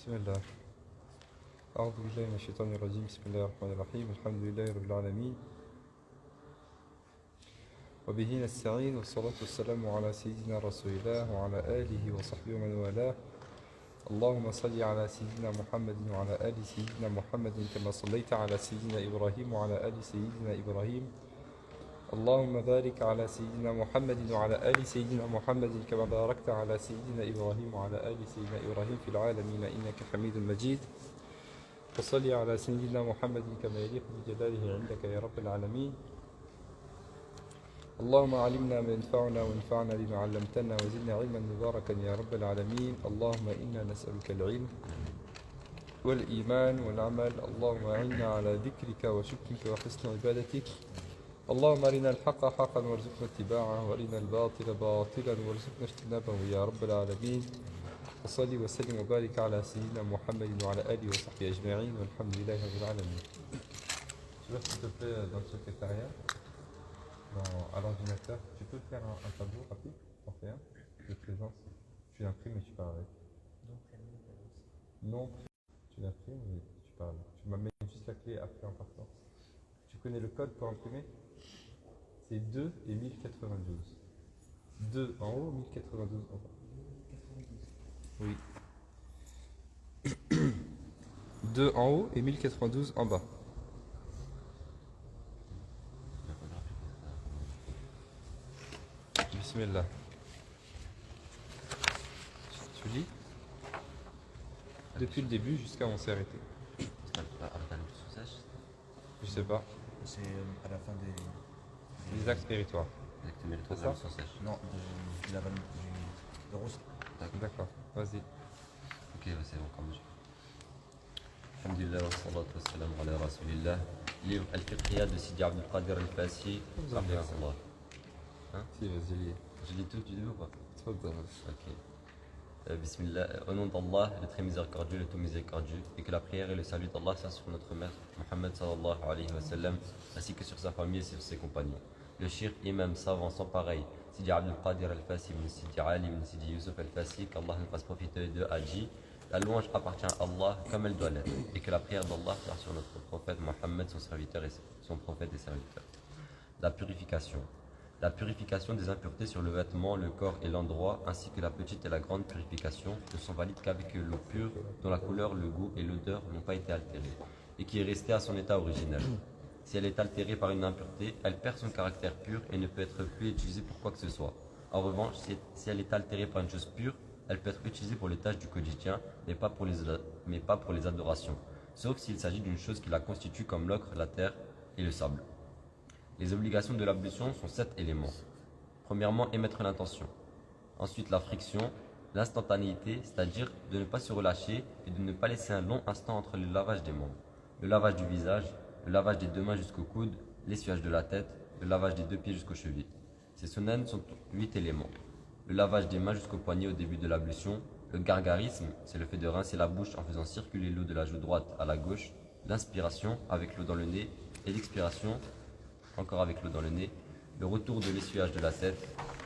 بسم الله. أعوذ بالله من الشيطان الرجيم. بسم الله الرحمن الرحيم. الحمد لله رب العالمين وبه نستعين، والصلاة والسلام على سيدنا رسول الله وعلى آله وصحبه ومن والاه. اللهم صل على سيدنا محمد وعلى آل سيدنا محمد كما صليت على سيدنا إبراهيم وعلى آل سيدنا إبراهيم. اللهم بارك على سيدنا محمد وعلى آل سيدنا محمد كما باركت على سيدنا إبراهيم وعلى آل سيدنا إبراهيم في العالمين إنك حميد مجيد. وصل على سيدنا محمد كما يليق بجلاله عندك يا رب العالمين. اللهم علمنا ما ينفعنا وانفعنا بما علمتنا وزدنا علما مباركا يا رب العالمين. اللهم إنا نسألك العلم والإيمان والعمل. اللهم أعنا على ذكرك وشكرك وحسن عبادتك. اللهم أرنا الحق حقا وارزقنا اتباعه، وأرنا الباطل باطلا وارزقنا اجتنابه يا رب العالمين. وصلي وسلم وبارك على سيدنا محمد وعلى آله وصحبه أجمعين والحمد لله رب العالمين. Tu vas s'il te plaît dans le secrétariat, à l'ordinateur, tu peux faire un tableau rapide, t'en fais un, de présence. Tu l'imprimes et tu pars avec. Non, tu l'imprimes et tu pars avec. Tu m'amènes juste la clé après en partant. Tu connais le code pour imprimer? C'est 2 et 1092. 2 en haut, 1092 en bas. Oui. 2 en haut et 1092 en bas. Bismillah. Tu lis depuis le début jusqu'à où on s'est arrêté. Je sais pas. C'est à la fin des Les axes spirituels. C'est ça? Non, de la de Rose. D'accord, vas-y. Ok, c'est bon, comme je. Alhamdulillah, wa salatu wa salam ala rasulillah. Livre Al-Fiqhiyya de Sidi Abdul Qadir Al-Fassi. Vous en dire ça. Hein? Si, vas-y, lis. Je lis tout du début ou pas? Tfadal. Ok. Bismillah. Au nom d'Allah, le très miséricordieux, le tout miséricordieux, et que la prière et le salut d'Allah soient sur notre maître, Muhammad sallallahu alayhi wa sallam, ainsi que sur sa famille et sur ses compagnons. Le shirk, imam, savant, sans pareil, Sidi Abdul Qadir Al-Fassi, Sidi Ali, Sidi Yusuf Al-Fassi, qu'Allah nous fasse profiter de Haji. La louange appartient à Allah comme elle doit l'être, et que la prière d'Allah soit sur notre prophète Mohammed, son serviteur et son prophète et serviteur. La purification. La purification des impuretés sur le vêtement, le corps et l'endroit, ainsi que la petite et la grande purification, ne sont valides qu'avec l'eau pure, dont la couleur, le goût et l'odeur n'ont pas été altérés, et qui est restée à son état originel. Si elle est altérée par une impureté, elle perd son caractère pur et ne peut être plus utilisée pour quoi que ce soit. En revanche, si elle est altérée par une chose pure, elle peut être utilisée pour les tâches du quotidien, mais pas pour les adorations, sauf s'il s'agit d'une chose qui la constitue comme l'ocre, la terre et le sable. Les obligations de l'ablution sont 7 éléments. Premièrement, émettre l'intention. Ensuite, la friction, l'instantanéité, c'est-à-dire de ne pas se relâcher et de ne pas laisser un long instant entre le lavage des membres. Le lavage du visage, le lavage des 2 mains jusqu'au coude, l'essuage de la tête, le lavage des 2 pieds jusqu'aux chevilles. Ces sunnahs sont 8 éléments. Le lavage des mains jusqu'au poignet au début de l'ablution. Le gargarisme, c'est le fait de rincer la bouche en faisant circuler l'eau de la joue droite à la gauche. L'inspiration avec l'eau dans le nez et l'expiration encore avec l'eau dans le nez. Le retour de l'essuyage de la tête.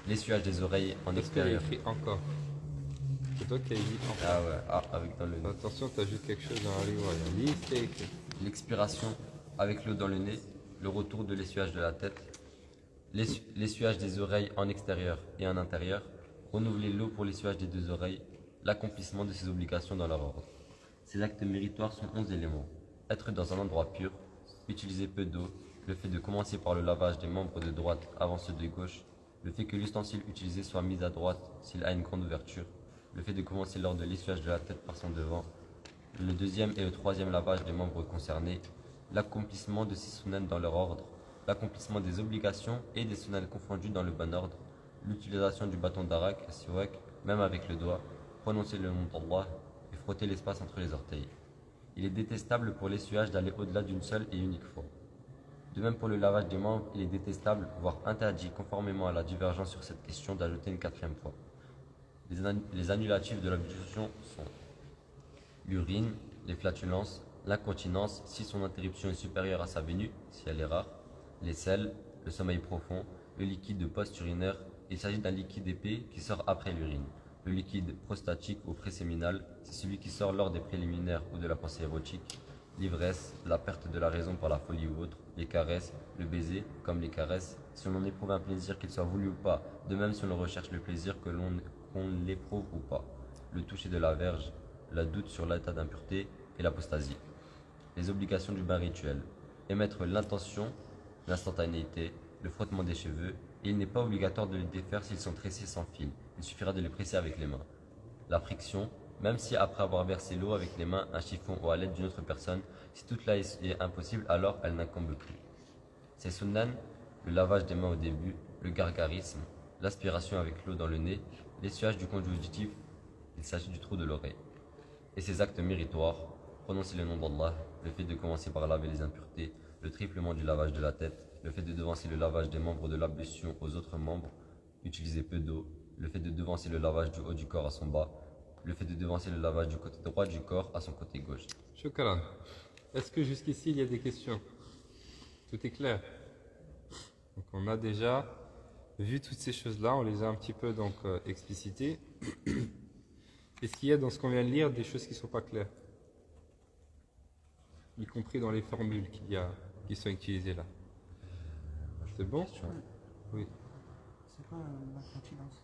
L'essuyage des oreilles en extérieur. Écrit encore. C'est toi qui as dit encore. Ah ouais, avec dans le nez. Attention, tu ajoutes quelque chose dans la riwaya. Lis, c'est écrit. L'expiration avec l'eau dans le nez. Le retour de l'essuyage de la tête. L'essuyage des oreilles en extérieur et en intérieur. Renouveler l'eau pour l'essuyage des 2 oreilles. L'accomplissement de ses obligations dans leur ordre. Ces actes méritoires sont 11 éléments. Être dans un endroit pur. Utiliser peu d'eau. Le fait de commencer par le lavage des membres de droite avant ceux de gauche. Le fait que l'ustensile utilisé soit mis à droite s'il a une grande ouverture. Le fait de commencer lors de l'essuyage de la tête par son devant. Le 2e et le 3e lavage des membres concernés. L'accomplissement de ces sunnahs dans leur ordre. L'accomplissement des obligations et des sunnahs confondus dans le bon ordre. L'utilisation du bâton d'arak, siwak, même avec le doigt. Prononcer le nom d'Allah et frotter l'espace entre les orteils. Il est détestable pour l'essuyage d'aller au-delà d'une seule et unique fois. De même pour le lavage des membres, il est détestable, voire interdit, conformément à la divergence sur cette question, d'ajouter une 4e fois. Les annulatifs de l'ablution sont l'urine, les flatulences, l'incontinence, si son interruption est supérieure à sa venue, si elle est rare, les selles, le sommeil profond, le liquide de post-urinaire. Il s'agit d'un liquide épais qui sort après l'urine. Le liquide prostatique ou préséminal, c'est celui qui sort lors des préliminaires ou de la pensée érotique. L'ivresse, la perte de la raison par la folie ou autre. Les caresses, le baiser, comme les caresses, si on en éprouve un plaisir qu'il soit voulu ou pas. De même si on recherche le plaisir qu'on l'éprouve ou pas. Le toucher de la verge, la doute sur l'état d'impureté et l'apostasie. Les obligations du bain rituel. Émettre l'intention, l'instantanéité, le frottement des cheveux, et il n'est pas obligatoire de les défaire s'ils sont tressés sans fil. Il suffira de les presser avec les mains. La friction, même si après avoir versé l'eau avec les mains, un chiffon ou à l'aide d'une autre personne, si toute là est impossible, alors elle n'incombe plus. Ces sunnan, le lavage des mains au début, le gargarisme, l'aspiration avec l'eau dans le nez, l'essuage du conduit auditif, il s'agit du trou de l'oreille. Et ces actes méritoires, prononcer le nom d'Allah, le fait de commencer par laver les impuretés, le triplement du lavage de la tête, le fait de devancer le lavage des membres de l'ablution aux autres membres, utiliser peu d'eau, le fait de devancer le lavage du haut du corps à son bas, le fait de devancer le lavage du côté droit du corps à son côté gauche. Shukran. Est-ce que jusqu'ici il y a des questions? Tout est clair. Donc on a déjà vu toutes ces choses-là, on les a un petit peu donc explicitées. Est-ce qu'il y a dans ce qu'on vient de lire des choses qui ne sont pas claires? Y compris dans les formules qui sont utilisées là. C'est bon? Oui. C'est quoi l'incontinence?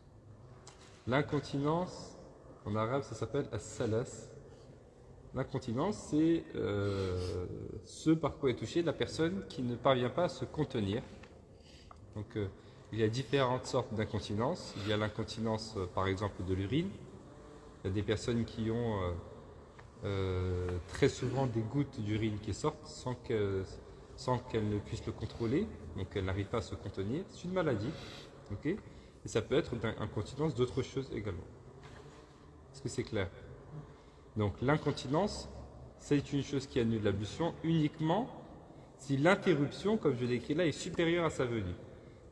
L'incontinence, en arabe, ça s'appelle as-salas. L'incontinence, c'est ce par quoi est touchée la personne qui ne parvient pas à se contenir. Donc, il y a différentes sortes d'incontinence. Il y a l'incontinence, par exemple, de l'urine. Il y a des personnes qui ont très souvent des gouttes d'urine qui sortent sans qu'elles ne puissent le contrôler. Donc, elles n'arrivent pas à se contenir. C'est une maladie. Ok? Et ça peut être d'incontinence d'autres choses également. Est-ce que c'est clair? Donc l'incontinence, c'est une chose qui annule l'ablution uniquement si l'interruption, comme je l'ai écrit là, est supérieure à sa venue.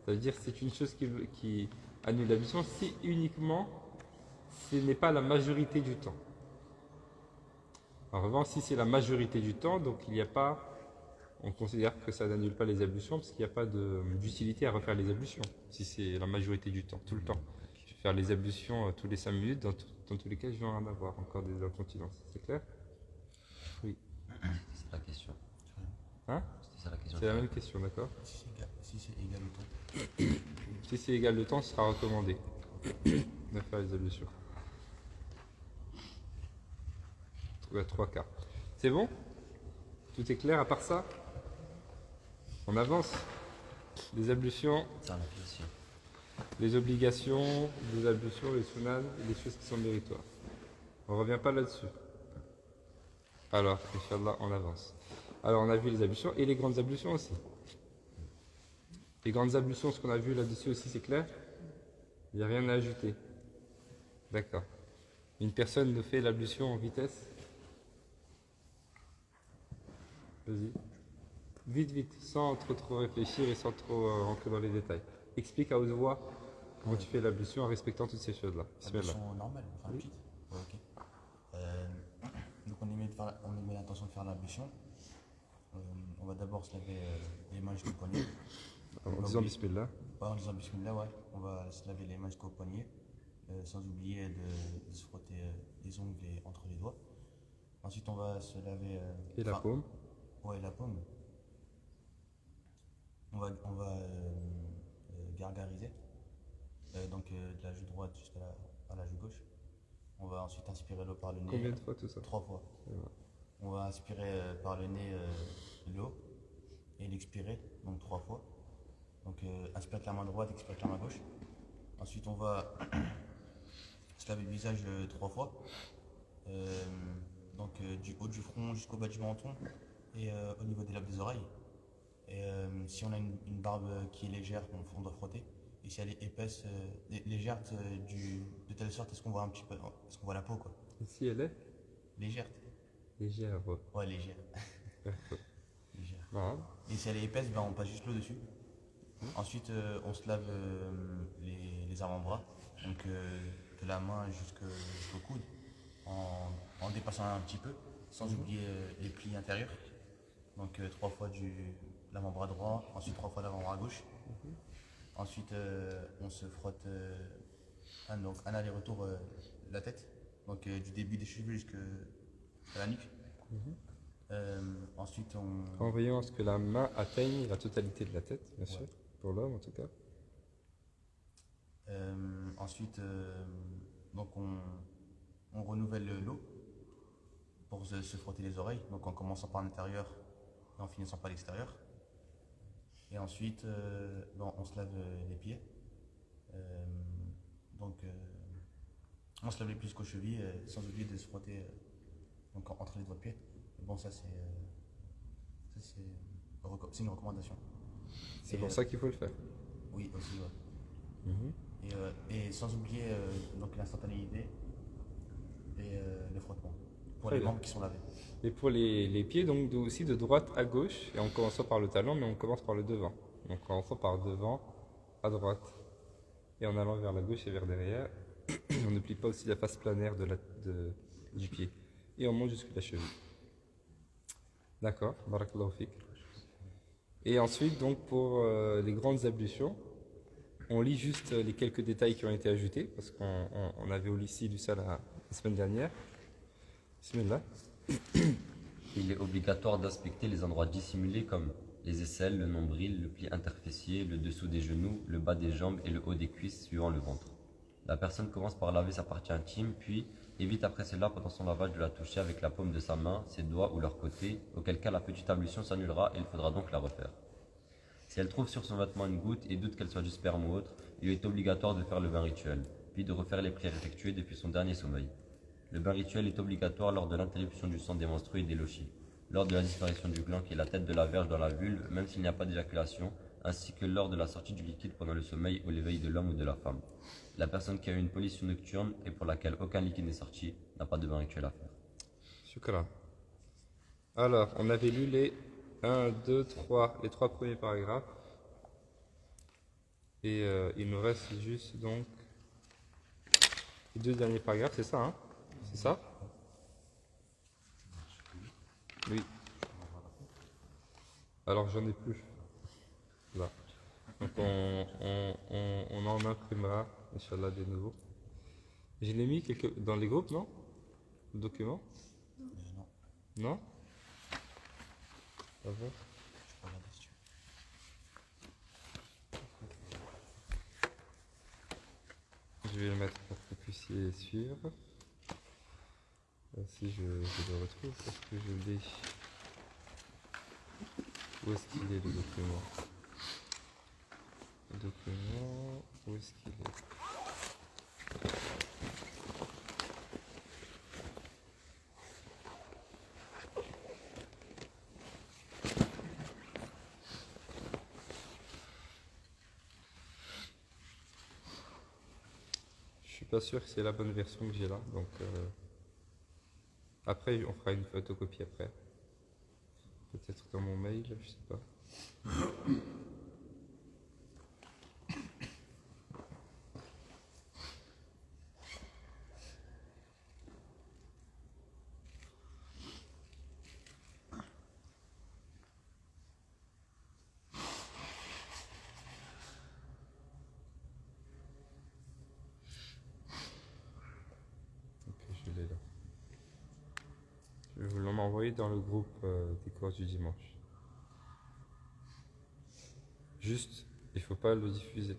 C'est-à-dire que c'est une chose qui annule l'ablution si uniquement ce n'est pas la majorité du temps. En revanche, si c'est la majorité du temps, donc il n'y a pas, on considère que ça n'annule pas les ablutions parce qu'il n'y a pas d'utilité à refaire les ablutions, si c'est la majorité du temps, tout le temps. Je vais faire les ablutions tous les 5 minutes, dans tous les cas, je vais en avoir encore des incontinences. C'est clair? Oui. C'est la question. Hein? C'était ça la question. C'est la même question, d'accord? Si c'est égal au temps. Si c'est égal le temps, ce sera recommandé de faire les ablutions. 3 quarts. C'est bon? Tout est clair à part ça? On avance. Les ablutions, Ça, on a fait aussi. les obligations, les ablutions, les sunan, et les choses qui sont méritoires. On ne revient pas là-dessus. Alors, Inch'Allah, on avance. Alors, on a vu les ablutions et les grandes ablutions aussi. Les grandes ablutions, ce qu'on a vu là-dessus aussi, c'est clair? Il n'y a rien à ajouter. D'accord. Une personne nous fait l'ablution en vitesse? Vas-y. Vite, vite, sans trop réfléchir et sans trop rentrer dans les détails. Explique à haute voix comment tu fais l'ablution en respectant toutes ces choses-là. Bismillah. L'ablution normale, enfin petite. Ouais, ok. Donc on émet l'intention de faire l'ablution. On va d'abord se laver les mains jusqu'au poignet. En disant Bismillah. Ouais, en disant Bismillah, ouais. On va se laver les mains jusqu'au poignet, sans oublier de se frotter les ongles entre les doigts. Ensuite, on va se laver. Et la paume. Ouais, la paume. On va gargariser. Donc de la joue droite jusqu'à la joue gauche. On va ensuite inspirer l'eau par le nez. Combien de fois tout ça? 3 fois. On va inspirer par le nez l'eau et l'expirer, donc 3 fois. Donc inspirer avec la main droite, expirer avec la main gauche. Ensuite on va se laver le visage 3 fois. Donc du haut du front jusqu'au bas du menton et au niveau des lobes des oreilles. Et si on a une barbe qui est légère, on doit frotter. Et si elle est épaisse, légère de telle sorte à ce qu'on voit un petit peu, est-ce qu'on voit la peau quoi. Et si elle est Légère. légère, ouais. Ouais, légère. Légère. Voilà. Et si elle est épaisse, ben, on passe juste l'eau dessus. Ensuite, on se lave les avant-bras, donc de la main jusqu'au coude, en dépassant un petit peu, sans oublier les plis intérieurs. Donc 3 fois l'avant-bras droit, ensuite 3 fois l'avant-bras gauche. Ensuite, on se frotte Donc un aller-retour la tête, donc du début des cheveux jusqu'à la nuque. Ensuite, En veillant à ce que la main atteigne la totalité de la tête, bien sûr, pour l'homme en tout cas. ensuite donc on renouvelle l'eau pour se frotter les oreilles, donc en commençant par l'intérieur et en finissant par l'extérieur. Et ensuite, on se lave les pieds. Donc, on se lave les pieds jusqu'aux chevilles, sans oublier de se frotter donc, entre les doigts de pied. Et bon, ça c'est une recommandation. C'est Et, pour ça qu'il faut le faire. Oui, aussi, ouais. Mhm. Et sans oublier donc l'instantanéité et le frottement pour Très les bien. membres qui sont lavés. Et pour les pieds, donc aussi de droite à gauche, et en commençant par le talon, mais on commence par le devant. Donc en commençant par devant à droite, et en allant vers la gauche et vers derrière. On ne plie pas aussi la face planaire du pied. Et on monte jusqu'à la cheville. D'accord, barakallahu fik. Et ensuite, donc pour les grandes ablutions, on lit juste les quelques détails qui ont été ajoutés, parce qu'on avait aussi lu ça la semaine dernière. Bismillah. Il est obligatoire d'inspecter les endroits dissimulés comme les aisselles, le nombril, le pli interfessier, le dessous des genoux, le bas des jambes et le haut des cuisses suivant le ventre. La personne commence par laver sa partie intime, puis évite après cela pendant son lavage de la toucher avec la paume de sa main, ses doigts ou leur côté, auquel cas la petite ablution s'annulera et il faudra donc la refaire. Si elle trouve sur son vêtement une goutte et doute qu'elle soit du sperme ou autre, il lui est obligatoire de faire le bain rituel, puis de refaire les prières effectuées depuis son dernier sommeil. Le bain rituel est obligatoire lors de l'interruption du sang des menstrués et des lochis, lors de la disparition du gland qui est la tête de la verge dans la vulve, même s'il n'y a pas d'éjaculation, ainsi que lors de la sortie du liquide pendant le sommeil ou l'éveil de l'homme ou de la femme. La personne qui a eu une pollution nocturne et pour laquelle aucun liquide n'est sorti n'a pas de bain rituel à faire. Shukran. Alors, on avait lu les 1, 2, 3, les 3 premiers paragraphes. Et il nous reste juste donc les 2 derniers paragraphes, c'est ça, hein? C'est ça? Oui. Alors, j'en ai plus. Là. Donc, on en imprimera, Inch'Allah, des nouveaux. Je l'ai mis dans les groupes, non? Le document? Non, Non? Ah bon? je peux regarder si tu veux. Je vais le mettre pour que vous puissiez suivre. Si je le retrouve, parce que je l'ai. Où est-ce qu'il est le document? Le document, où est-ce qu'il est? Je suis pas sûr que c'est la bonne version que j'ai là, donc après on fera une photocopie après. Peut-être dans mon mail, je sais pas. Ok, je l'ai là. Je vais vous l'envoyer dans le groupe des cours du dimanche. Juste, il faut pas le diffuser.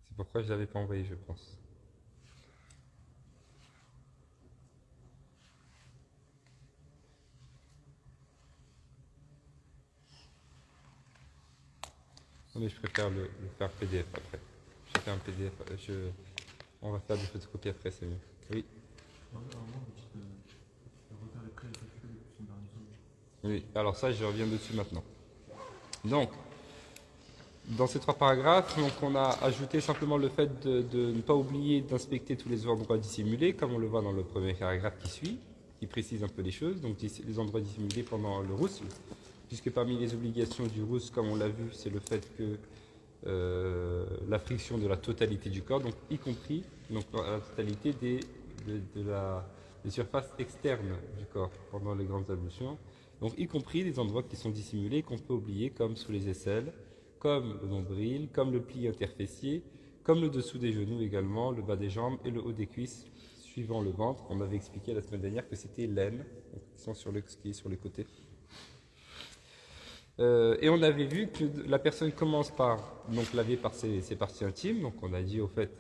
C'est pourquoi je l'avais pas envoyé, je pense. Non, mais je préfère le faire PDF après. Je fais un PDF. On va faire des photocopies après, c'est mieux. Oui. Oui, alors ça, je reviens dessus maintenant. Donc, dans ces 3 paragraphes, donc, on a ajouté simplement le fait de ne pas oublier d'inspecter tous les endroits dissimulés, comme on le voit dans le premier paragraphe qui suit, qui précise un peu les choses. Donc, les endroits dissimulés pendant le roussel, puisque parmi les obligations du roussel, comme on l'a vu, c'est le fait que la friction de la totalité du corps, donc y compris donc, la totalité des surfaces externes du corps pendant les grandes ablutions, donc y compris les endroits qui sont dissimulés qu'on peut oublier, comme sous les aisselles, comme le nombril, comme le pli interfessier, comme le dessous des genoux également, le bas des jambes et le haut des cuisses, suivant le ventre. On avait expliqué la semaine dernière que c'était l'aine, qui sont sur qui est sur les côtés. Et on avait vu que la personne commence par donc laver par ses parties intimes. Donc on a dit au fait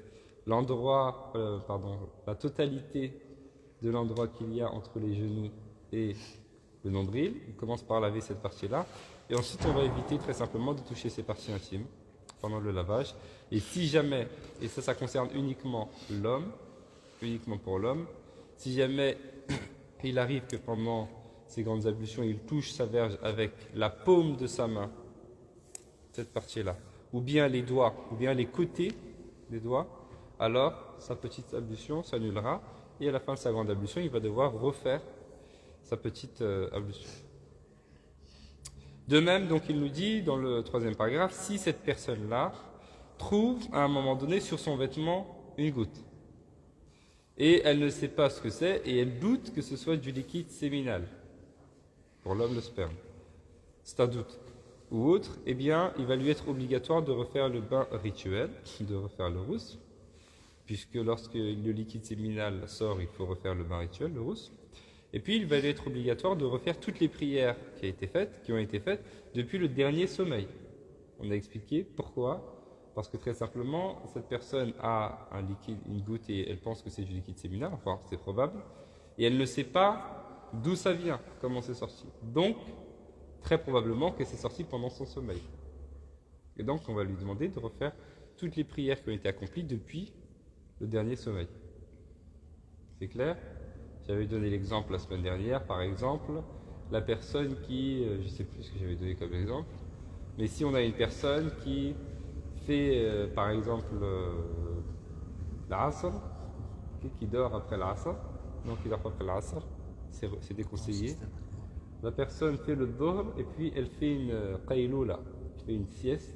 la totalité de l'endroit qu'il y a entre les genoux et le nombril. On commence par laver cette partie-là. Et ensuite on va éviter très simplement de toucher ses parties intimes pendant le lavage. Et si jamais, et ça concerne uniquement l'homme, uniquement pour l'homme, si jamais il arrive que pendant ces grandes ablutions, il touche sa verge avec la paume de sa main, cette partie-là, ou bien les doigts, ou bien les côtés des doigts, alors sa petite ablution s'annulera, et à la fin de sa grande ablution, il va devoir refaire sa petite ablution. De même, donc, il nous dit dans le 3e paragraphe, si cette personne-là trouve à un moment donné sur son vêtement une goutte, et elle ne sait pas ce que c'est, et elle doute que ce soit du liquide séminal, pour l'homme le sperme, c'est un doute, ou autre, eh bien, il va lui être obligatoire de refaire le bain rituel, de refaire le rousse, puisque lorsque le liquide séminal sort, il faut refaire le bain rituel, le rousse. Et puis, il va lui être obligatoire de refaire toutes les prières qui ont été faites depuis le dernier sommeil. On a expliqué pourquoi. Parce que très simplement, cette personne a un liquide, une goutte, et elle pense que c'est du liquide séminal, enfin, c'est probable, et elle ne sait pas d'où ça vient, comment c'est sorti. Donc, très probablement que c'est sorti pendant son sommeil. Et donc, on va lui demander de refaire toutes les prières qui ont été accomplies depuis le dernier sommeil. C'est clair ? J'avais donné l'exemple la semaine dernière, par exemple, la personne qui, je ne sais plus ce que j'avais donné comme exemple, mais si on a une personne qui fait, par exemple, l'Asr, qui dort après l'Asr, donc il dort après l'Asr, c'est déconseillé. La personne fait le Dhuhr et puis elle fait une qayloula, elle fait une sieste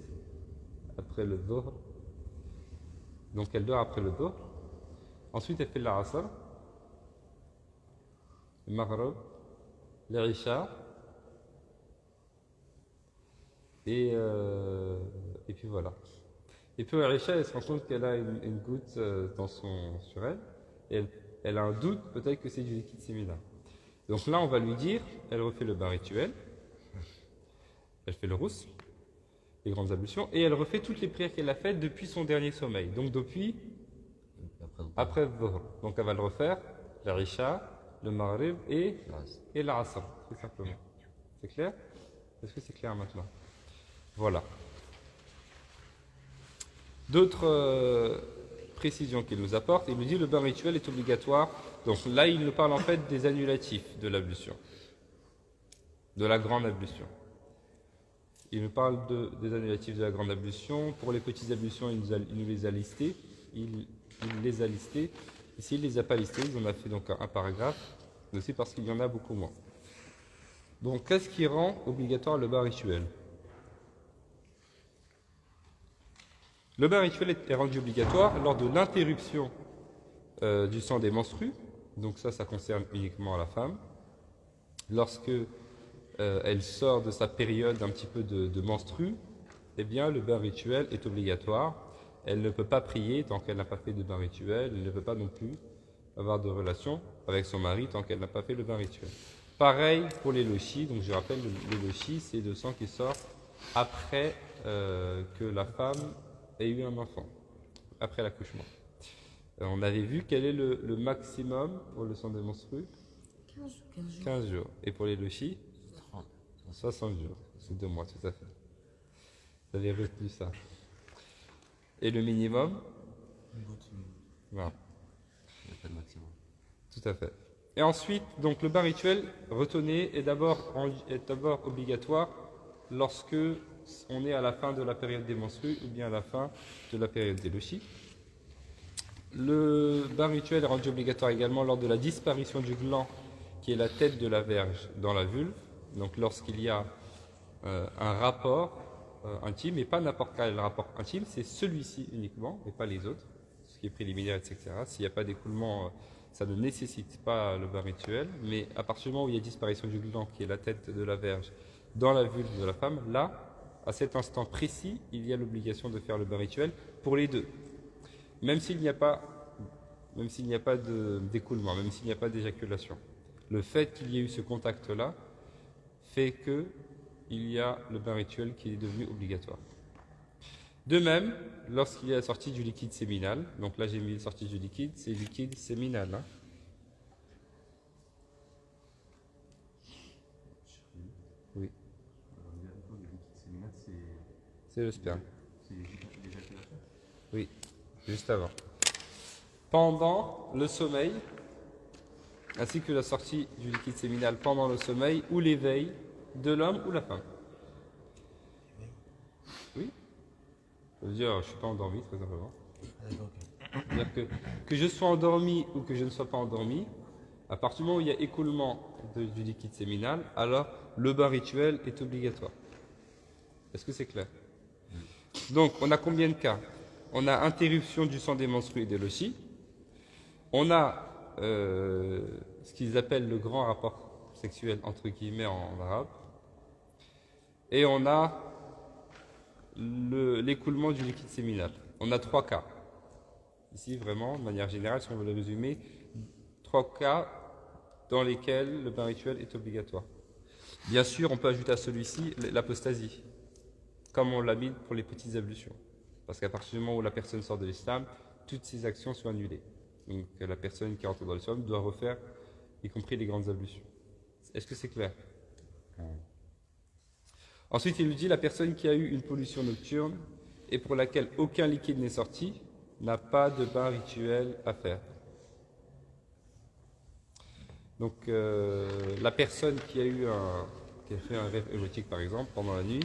après le Dhuhr. Donc elle dort après le Dhuhr. Ensuite elle fait l'Asr, le Maghrib, l'Isha, et puis voilà. Et puis l'Isha, elle se rend compte qu'elle a une goutte sur elle, et elle a un doute, peut-être que c'est du liquide séminal. Donc là, on va lui dire, elle refait le bain rituel, elle fait le rousse, les grandes ablutions, et elle refait toutes les prières qu'elle a faites depuis son dernier sommeil, donc depuis après le Dhuhr. Donc elle va le refaire, l'Isha, le Maghrib et l'Asr, tout simplement. C'est clair ? Est-ce que c'est clair maintenant ? Voilà. D'autres précisions qu'il nous apporte, il nous dit le bain rituel est obligatoire. Donc là, il nous parle en fait des annulatifs de l'ablution, de la grande ablution. Il nous parle des annulatifs de la grande ablution. Pour les petites ablutions, il nous les a listés. Il les a listés. Ici, il ne les a pas listés. Il en a fait donc un paragraphe, mais aussi parce qu'il y en a beaucoup moins. Donc, qu'est-ce qui rend obligatoire le bain rituel ? Le bain rituel est rendu obligatoire lors de l'interruption du sang des menstrues. Donc ça concerne uniquement la femme. Lorsque elle sort de sa période un petit peu de menstrues, eh bien le bain rituel est obligatoire. Elle ne peut pas prier tant qu'elle n'a pas fait de bain rituel. Elle ne peut pas non plus avoir de relation avec son mari tant qu'elle n'a pas fait le bain rituel. Pareil pour les lochis. Donc je rappelle, le lochis, c'est le sang qui sort après que la femme ait eu un enfant, après l'accouchement. On avait vu quel est le maximum pour le sang des menstrues ? 15 jours. Et pour les lochis ? 60 jours. C'est 2 mois, tout à fait. Vous avez retenu ça. Et le minimum ? Non. Il n'y a pas de maximum. Tout à fait. Et ensuite, donc le bain rituel, retenez, est d'abord obligatoire lorsque on est à la fin de la période des menstrues ou bien à la fin de la période des lochis. Le bain rituel est rendu obligatoire également lors de la disparition du gland qui est la tête de la verge dans la vulve. Donc lorsqu'il y a un rapport intime, et pas n'importe quel rapport intime, c'est celui-ci uniquement et pas les autres, ce qui est préliminaire, etc. S'il n'y a pas d'écoulement, ça ne nécessite pas le bain rituel, mais à partir du moment où il y a disparition du gland qui est la tête de la verge dans la vulve de la femme, là, à cet instant précis, il y a l'obligation de faire le bain rituel pour les deux. même s'il n'y a pas, d'écoulement, même s'il n'y a pas d'éjaculation. Le fait qu'il y ait eu ce contact-là fait que il y a le bain rituel qui est devenu obligatoire. De même, lorsqu'il y a la sortie du liquide séminal, donc là j'ai mis la sortie du liquide, c'est liquide séminal. Hein. Oui. C'est le sperme. Oui, juste avant. Pendant le sommeil, ainsi que la sortie du liquide séminal pendant le sommeil ou l'éveil de l'homme ou la femme. Oui. Ça veut dire, je ne suis pas endormi, très simplement. C'est-à-dire que je sois endormi ou que je ne sois pas endormi, à partir du moment où il y a écoulement du liquide séminal, alors le bain rituel est obligatoire. Est-ce que c'est clair? Donc, on a combien de cas? On a interruption du sang des menstrues et des locis. On a ce qu'ils appellent le grand rapport sexuel, entre guillemets, en arabe. Et on a l'écoulement du liquide séminal. On a 3 cas. Ici, vraiment, de manière générale, si on veut le résumer, 3 cas dans lesquels le bain rituel est obligatoire. Bien sûr, on peut ajouter à celui-ci l'apostasie, comme on l'a mis pour les petites ablutions. Parce qu'à partir du moment où la personne sort de l'islam, toutes ses actions sont annulées. Donc la personne qui rentre dans l'islam doit refaire, y compris les grandes ablutions. Est-ce que c'est clair? Ensuite, il nous dit la personne qui a eu une pollution nocturne et pour laquelle aucun liquide n'est sorti n'a pas de bain rituel à faire. Donc la personne qui a fait un rêve érotique par exemple pendant la nuit,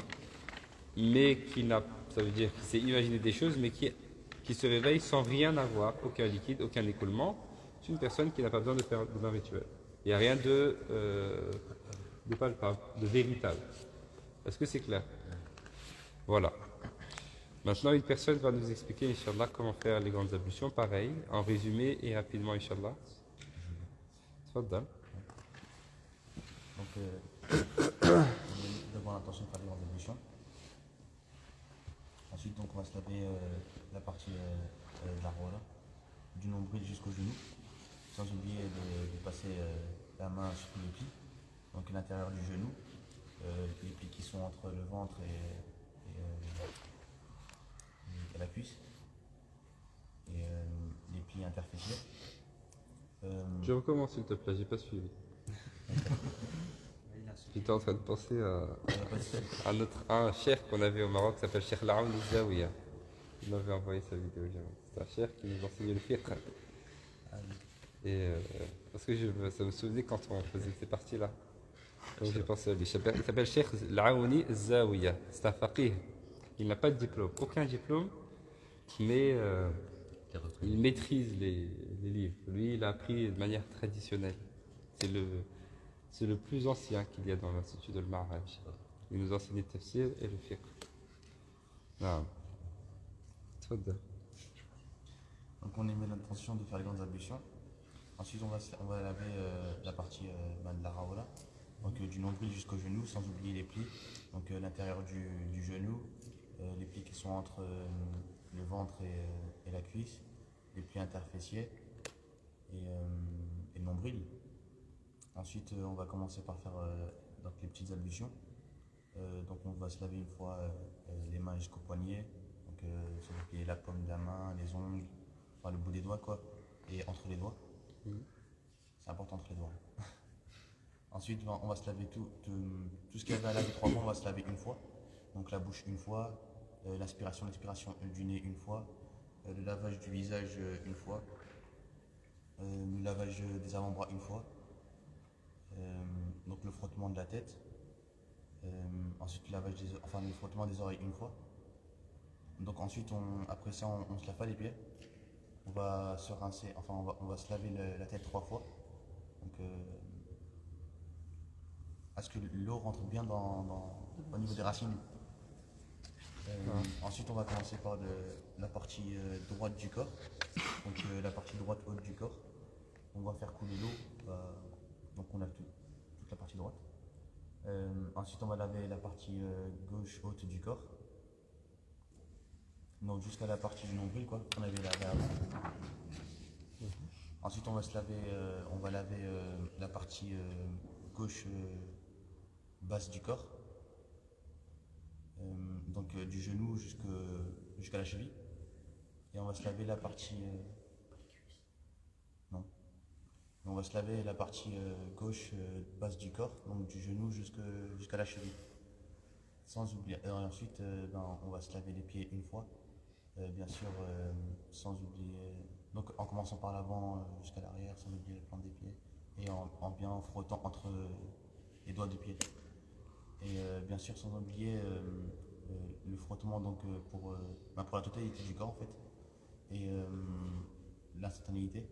mais ça veut dire qu'il s'est imaginé des choses, mais qui se réveille sans rien avoir, aucun liquide, aucun écoulement, c'est une personne qui n'a pas besoin de faire de bain rituel. Il n'y a rien de palpable, de véritable. Est-ce que c'est clair? Voilà. Maintenant, une personne va nous expliquer, Inch'Allah, comment faire les grandes ablutions. Pareil, en résumé et rapidement, Inch'Allah. Tfaddal. Donc, on est devant l'intention de faire les grandes ablutions. Ensuite, donc, on va se laver la partie de la rola, du nombril jusqu'au genou, sans oublier de passer la main sur tous les plis, donc l'intérieur du genou, les plis qui sont entre le ventre et la cuisse, et les plis interféciés. Je recommence s'il te plaît, j'ai pas suivi. J'étais en train de penser à un cheikh qu'on avait au Maroc qui s'appelle Cheikh Laoun Zaouia. Il m'avait envoyé sa vidéo. C'est un cheikh qui nous enseignait le fiqh. Et parce que ça me souvenait quand on faisait ces parties-là. Donc j'ai pensé à lui. Il s'appelle Cheikh Laouni Zaouia. C'est un faqih. Il n'a pas de diplôme, aucun diplôme, mais il maîtrise les livres. Lui, il a appris de manière traditionnelle. C'est le plus ancien qu'il y a dans l'Institut de l'Ma'araj. Il nous enseigne le tafsir et le fiqh. Non. Donc on émet l'intention de faire les grandes ablutions. Ensuite on va laver la partie de la raoula, donc du nombril jusqu'au genou, sans oublier les plis. Donc l'intérieur du genou, les plis qui sont entre le ventre et la cuisse, les plis interféciés et le nombril. Ensuite, on va commencer par faire donc les petites ablutions. Donc, on va se laver une fois les mains jusqu'au poignet. Donc, ça veut dire la paume de la main, les ongles, enfin le bout des doigts, quoi, et entre les doigts. C'est important entre les doigts. Ensuite, on va se laver tout ce qu'il y avait à laver 3 fois, on va se laver une fois. Donc, la bouche une fois, l'expiration du nez une fois, le lavage du visage une fois, le lavage des avant-bras une fois. Donc le frottement de la tête, ensuite le frottement des oreilles une fois. Donc ensuite après ça on se lave pas les pieds, on va se rincer, enfin on va se laver la tête 3 fois. Donc à ce que l'eau rentre bien au niveau des racines. Ensuite on va commencer par la partie droite du corps, donc la partie droite haute du corps. On va faire couler l'eau. Donc on lave toute la partie droite. Ensuite on va laver la partie gauche haute du corps. Donc jusqu'à la partie du nombril, quoi, qu'on avait lavé avant. Ensuite, on va laver la partie gauche basse du corps. Donc du genou jusqu'à la cheville. Et on va se laver la partie... non. On va se laver la partie gauche basse du corps, donc du genou jusqu'à la cheville. Sans oublier. Et ensuite, on va se laver les pieds une fois. Bien sûr, sans oublier... Donc en commençant par l'avant jusqu'à l'arrière, sans oublier la plante des pieds. Et en bien frottant entre les doigts des pieds. Et bien sûr, sans oublier le frottement donc, pour la totalité du corps en fait. Et l'instantanéité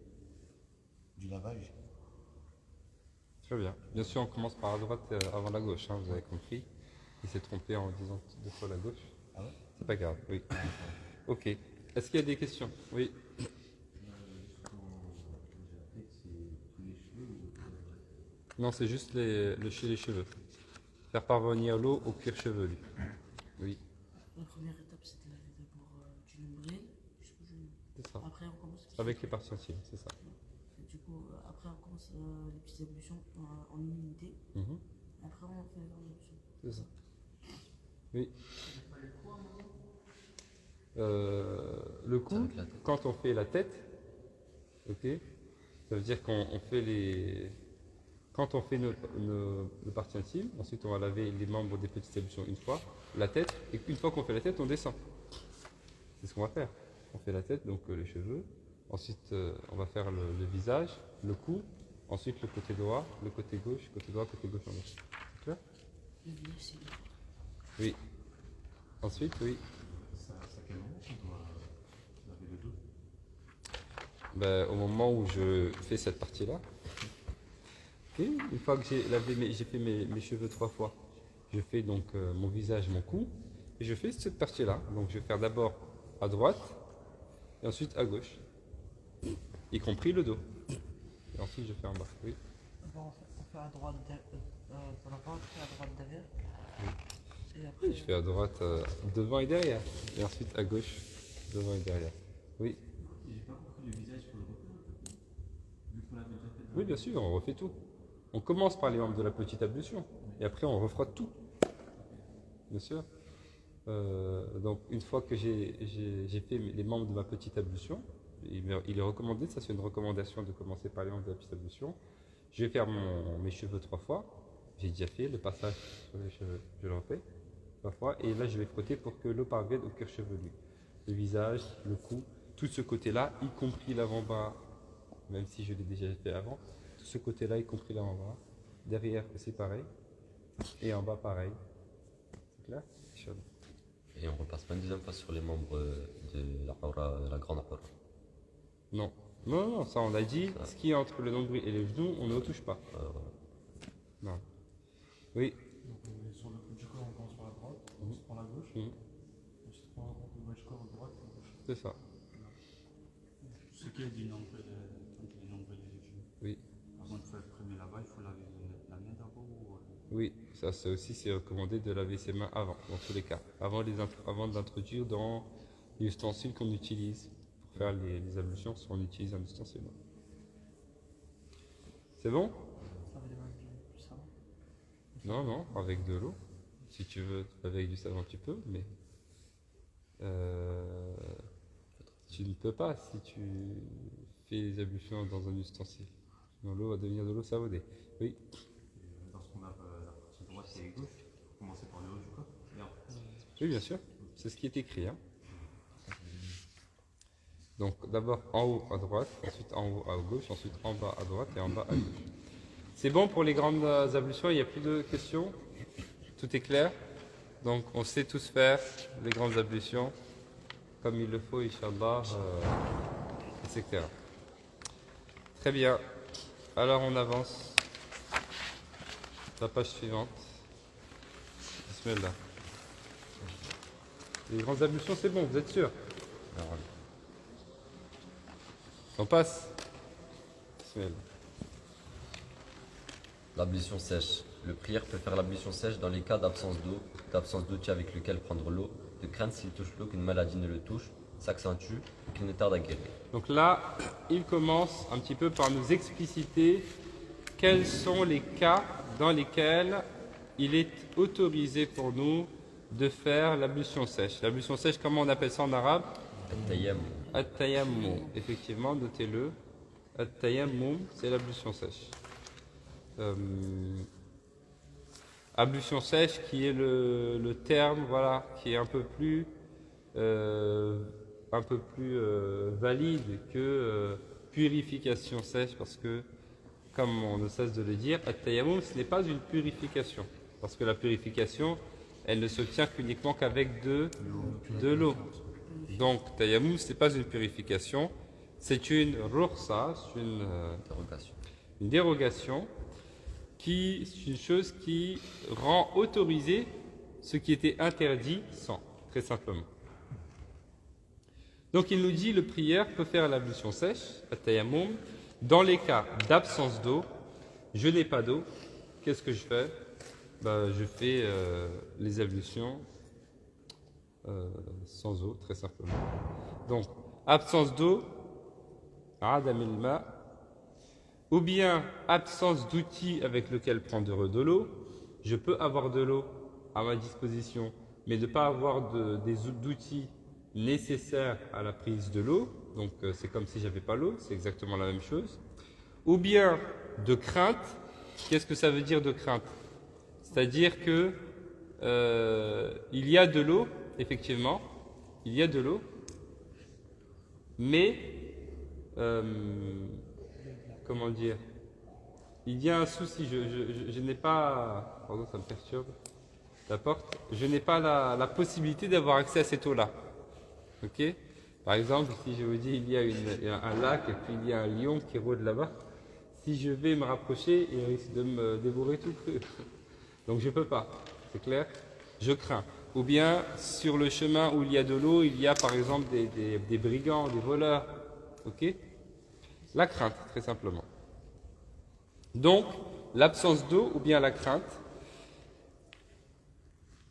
du lavage. Très bien. Bien sûr, on commence par la droite avant la gauche, hein, vous avez compris. Il s'est trompé en disant 2 fois la gauche. Ah ouais? C'est pas grave, oui. Ok. Est-ce qu'il y a des questions? Oui. Non, c'est juste les cheveux. Faire parvenir l'eau au cuir chevelu. Oui, La première étape, c'est de laver d'abord du nombril jusqu'au genou. c'est ça. Après, on commence. Avec les parties intimes, c'est ça. Et du coup, après, on commence les petites ablutions en une unité. Mhm, Après, on fait les grandes ablutions. c'est ça. Oui. Le cou, Avec la tête. quand on fait la tête, ok, ça veut dire qu'on fait les. Quand on fait nos parties intimes, ensuite on va laver les membres des petites ablutions une fois, la tête, et une fois qu'on fait la tête, on descend. C'est ce qu'on va faire. On fait la tête, donc les cheveux. Ensuite, on va faire le visage, le cou. Ensuite, le côté droit, le côté gauche, côté droit, côté gauche en gauche. C'est clair? Le visage, c'est le Oui. Ensuite, oui. C'est à quel moment qu'on doit laver le dos? Ben, au moment où je fais cette partie-là. Ok. Une fois que j'ai fait mes cheveux 3 fois, je fais donc mon visage, mon cou, et je fais cette partie-là. Donc je vais faire d'abord à droite, et ensuite à gauche, y compris le dos. Et ensuite je fais en bas. Oui. D'abord, on fait à droite pour la droite, à droite derrière. Et Oui, après, je fais à droite devant et derrière, et ensuite à gauche devant et derrière. Oui. J'ai pas compris le visage pour le refaire. Vu qu'on l'avait déjà fait dans Oui, bien sûr, on refait tout. On commence par les membres de la petite ablution, et après on refrotte tout. Bien sûr. Donc une fois que j'ai fait les membres de ma petite ablution, il est recommandé, ça c'est une recommandation de commencer par les membres de la petite ablution. Je vais faire mes cheveux 3 fois. J'ai déjà fait le passage sur les cheveux, je le refais 3 fois. Et là je vais frotter pour que l'eau parvienne au cuir chevelu. Le visage, le cou, tout ce côté-là, y compris l'avant-bras, même si je l'ai déjà fait avant. Tout ce côté-là, y compris l'avant-bras. Derrière, c'est pareil. Et en bas, pareil. C'est clair? Inch'Allah. Et on repasse pas une deuxième fois sur les membres de la grande aura. Non. Non, non, ça on a dit. Ce qui est entre le nombril et les genoux, on ne retouche pas. Non. Oui. Donc, sur le coup du corps, on commence par la droite, on se prend la gauche, Mhm. ensuite on prend le bas du corps à droite et à gauche. C'est ça. Ce qui est du nombril et les genoux. Oui. Avant de faire le premier lavage, il faut laver la main d'abord ou. Oui, ça c'est aussi c'est recommandé de laver ses mains avant, dans tous les cas. Avant d'introduire dans les ustensiles qu'on utilise pour faire les ablutions, si on utilise un ustensile. C'est bon? ça va démarrer plus avant. Non, non, avec de l'eau. Si tu veux, avec du savon, tu peux, mais tu ne peux pas si tu fais les ablutions dans un ustensile. Sinon l'eau va devenir de l'eau savonnée. Oui. Lorsqu'on lave la partie droite et gauche, il faut commencer par le haut du corps et après. Oui, bien sûr. C'est ce qui est écrit. Hein. Donc d'abord en haut à droite, ensuite en haut à gauche, ensuite en bas à droite et en bas à gauche. C'est bon pour les grandes ablutions, il n'y a plus de questions. Tout est clair. Donc on sait tous faire les grandes ablutions comme il le faut, Inch'Allah, etc. Très bien. Alors on avance. La page suivante. Bismillah. Les grandes ablutions, c'est bon, vous êtes sûr? On passe. Bismillah. L'ablution sèche. Le prière peut faire l'ablution sèche dans les cas d'absence d'eau, d'absence d'outil avec lequel prendre l'eau, de craindre s'il touche l'eau qu'une maladie ne le touche, s'accentue et qu'il ne tarde à guérir. Donc là, il commence un petit peu par nous expliciter quels sont les cas dans lesquels il est autorisé pour nous de faire l'ablution sèche. L'ablution sèche, comment on appelle ça en arabe? At-tayammum. At-tayammum. Effectivement, notez-le. At-tayammum, c'est l'ablution sèche. Ablution sèche qui est le terme, voilà, qui est un peu plus valide que purification sèche, parce que, comme on ne cesse de le dire, at-tayammum, ce n'est pas une purification, parce que la purification, elle ne s'obtient qu'uniquement qu'avec de l'eau. Donc, tayammum, ce n'est pas une purification, c'est une rukhsa, c'est Interrogation. une dérogation, c'est une chose qui rend autorisé ce qui était interdit sans, très simplement. Donc il nous dit le prière peut faire l'ablution sèche, at-tayammum, dans les cas d'absence d'eau. Je n'ai pas d'eau, qu'est-ce que je fais? Je fais les ablutions sans eau, très simplement. Donc, absence d'eau, adam al-ma, ou bien absence d'outils avec lequel prendre de l'eau. Je peux avoir de l'eau à ma disposition, mais ne pas avoir d'outils nécessaires à la prise de l'eau. Donc c'est comme si j'avais pas l'eau, c'est exactement la même chose. Ou bien de crainte. Qu'est-ce que ça veut dire de crainte? C'est-à-dire que il y a de l'eau, effectivement, il y a de l'eau, mais comment dire, il y a un souci, je n'ai pas, pardon, ça me perturbe, la porte, je n'ai pas la possibilité d'avoir accès à cette eau-là. Ok? Par exemple, si je vous dis il y a un lac et puis il y a un lion qui rôde là-bas, si je vais me rapprocher, il risque de me dévorer tout cru. Donc je ne peux pas, c'est clair? Je crains. Ou bien sur le chemin où il y a de l'eau, il y a par exemple des brigands, des voleurs. Ok? La crainte, très simplement. Donc, l'absence d'eau ou bien la crainte.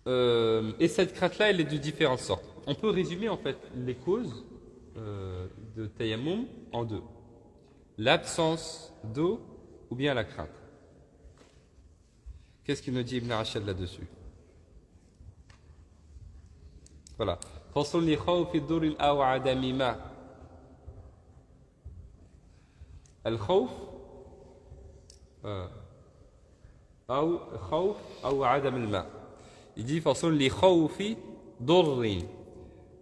Et cette crainte-là, elle est de différentes sortes. On peut résumer en fait les causes de tayammum en deux. L'absence d'eau ou bien la crainte. Qu'est-ce qu'il nous dit Ibn Rashad là-dessus? Voilà. فصل لخوف ضر أو عدم ماء. الخوف أو خوف أو عدم الماء. Il dit فصل لخوف ضر,